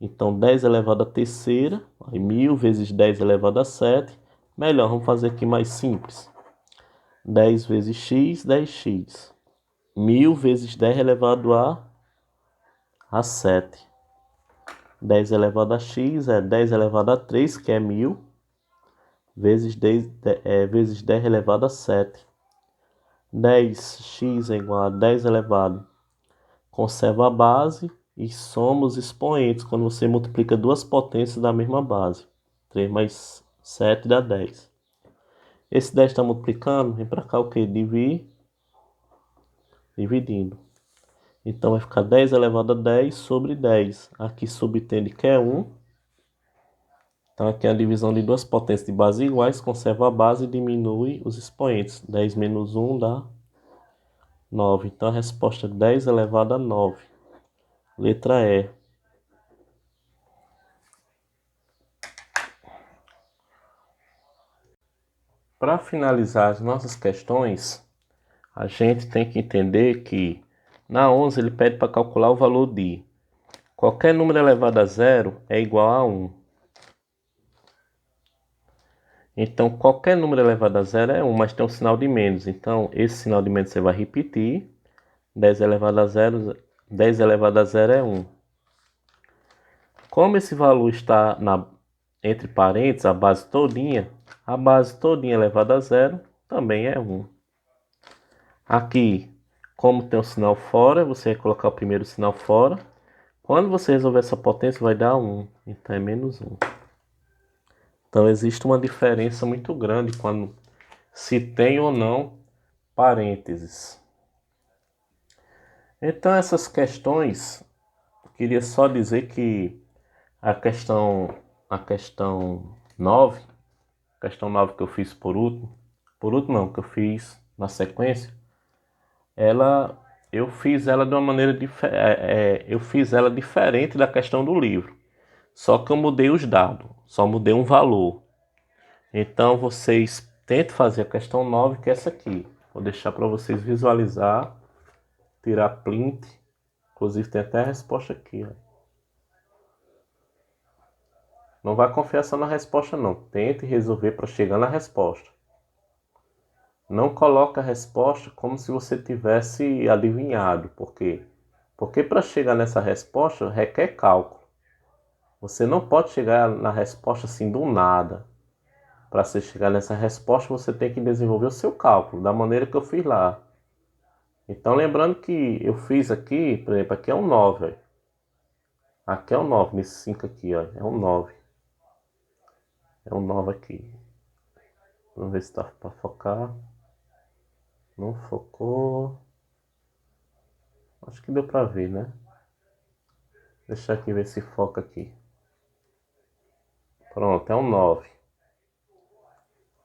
Então 10 elevado à terceira, aí 1.000 vezes 10 elevado a 7. Melhor, vamos fazer aqui mais simples. 10 vezes x, 10x. 1.000 vezes 10 elevado a 7. 10 elevado a x é 10 elevado a 3, que é 1.000, vezes 10 elevado a 7. 10x é igual a 10 elevado. Conserva a base e soma os expoentes quando você multiplica duas potências da mesma base. 3 mais 7 dá 10. Esse 10 está multiplicando, vem para cá o que? Dividindo. Então vai ficar 10 elevado a 10 sobre 10. Aqui subtende que é 1. Então aqui é a divisão de duas potências de base iguais, conserva a base e diminui os expoentes. 10 menos 1 dá 9. Então a resposta é 10 elevado a 9. Letra E. Para finalizar as nossas questões, a gente tem que entender que na 11 ele pede para calcular o valor de qualquer número elevado a zero é igual a 1. Então, qualquer número elevado a zero é 1, mas tem um sinal de menos. Então, esse sinal de menos você vai repetir. 10 elevado a 0, 10 elevado a 0 é 1. Como esse valor está entre parênteses, a base todinha elevada a 0 também é 1. Aqui, como tem um sinal fora, você vai colocar o primeiro sinal fora. Quando você resolver essa potência, vai dar 1. Então é menos 1. Então existe uma diferença muito grande quando se tem ou não parênteses. Então essas questões, eu queria só dizer que a questão 9, questão 9 que eu fiz por último não, que eu fiz na sequência, ela eu fiz ela de uma maneira eu fiz ela diferente da questão do livro. Só que eu mudei os dados, só mudei um valor. Então vocês tentem fazer a questão 9, que é essa aqui. Vou deixar para vocês visualizar, tirar print. Inclusive tem até a resposta aqui, ó. Não vai confiar só na resposta não. Tente resolver para chegar na resposta. Não coloque a resposta como se você tivesse adivinhado. Por quê? Porque para chegar nessa resposta requer cálculo. Você não pode chegar na resposta assim do nada. Para você chegar nessa resposta, você tem que desenvolver o seu cálculo, da maneira que eu fiz lá. Então, lembrando que eu fiz aqui, por exemplo, aqui é um 9. Ó. Aqui é um 9, nesse 5 aqui, ó, é um 9. É um 9 aqui. Vamos ver se dá para focar. Não focou. Acho que deu para ver, né? Deixa aqui ver se foca aqui. Pronto, é um 9.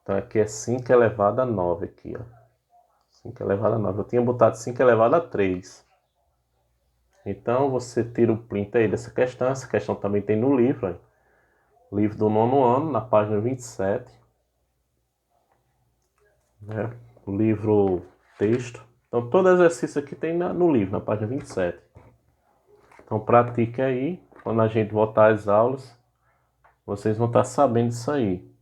Então aqui é 5 elevado a 9 aqui, ó. 5 elevado a 9. Eu tinha botado 5 elevado a 3. Então você tira o print aí dessa questão. Essa questão também tem no livro, ó. Livro do 9º ano, na página 27. Né? O livro texto. Então todo exercício aqui tem no livro, na página 27. Então pratique aí. Quando a gente voltar às aulas, vocês vão estar sabendo disso aí.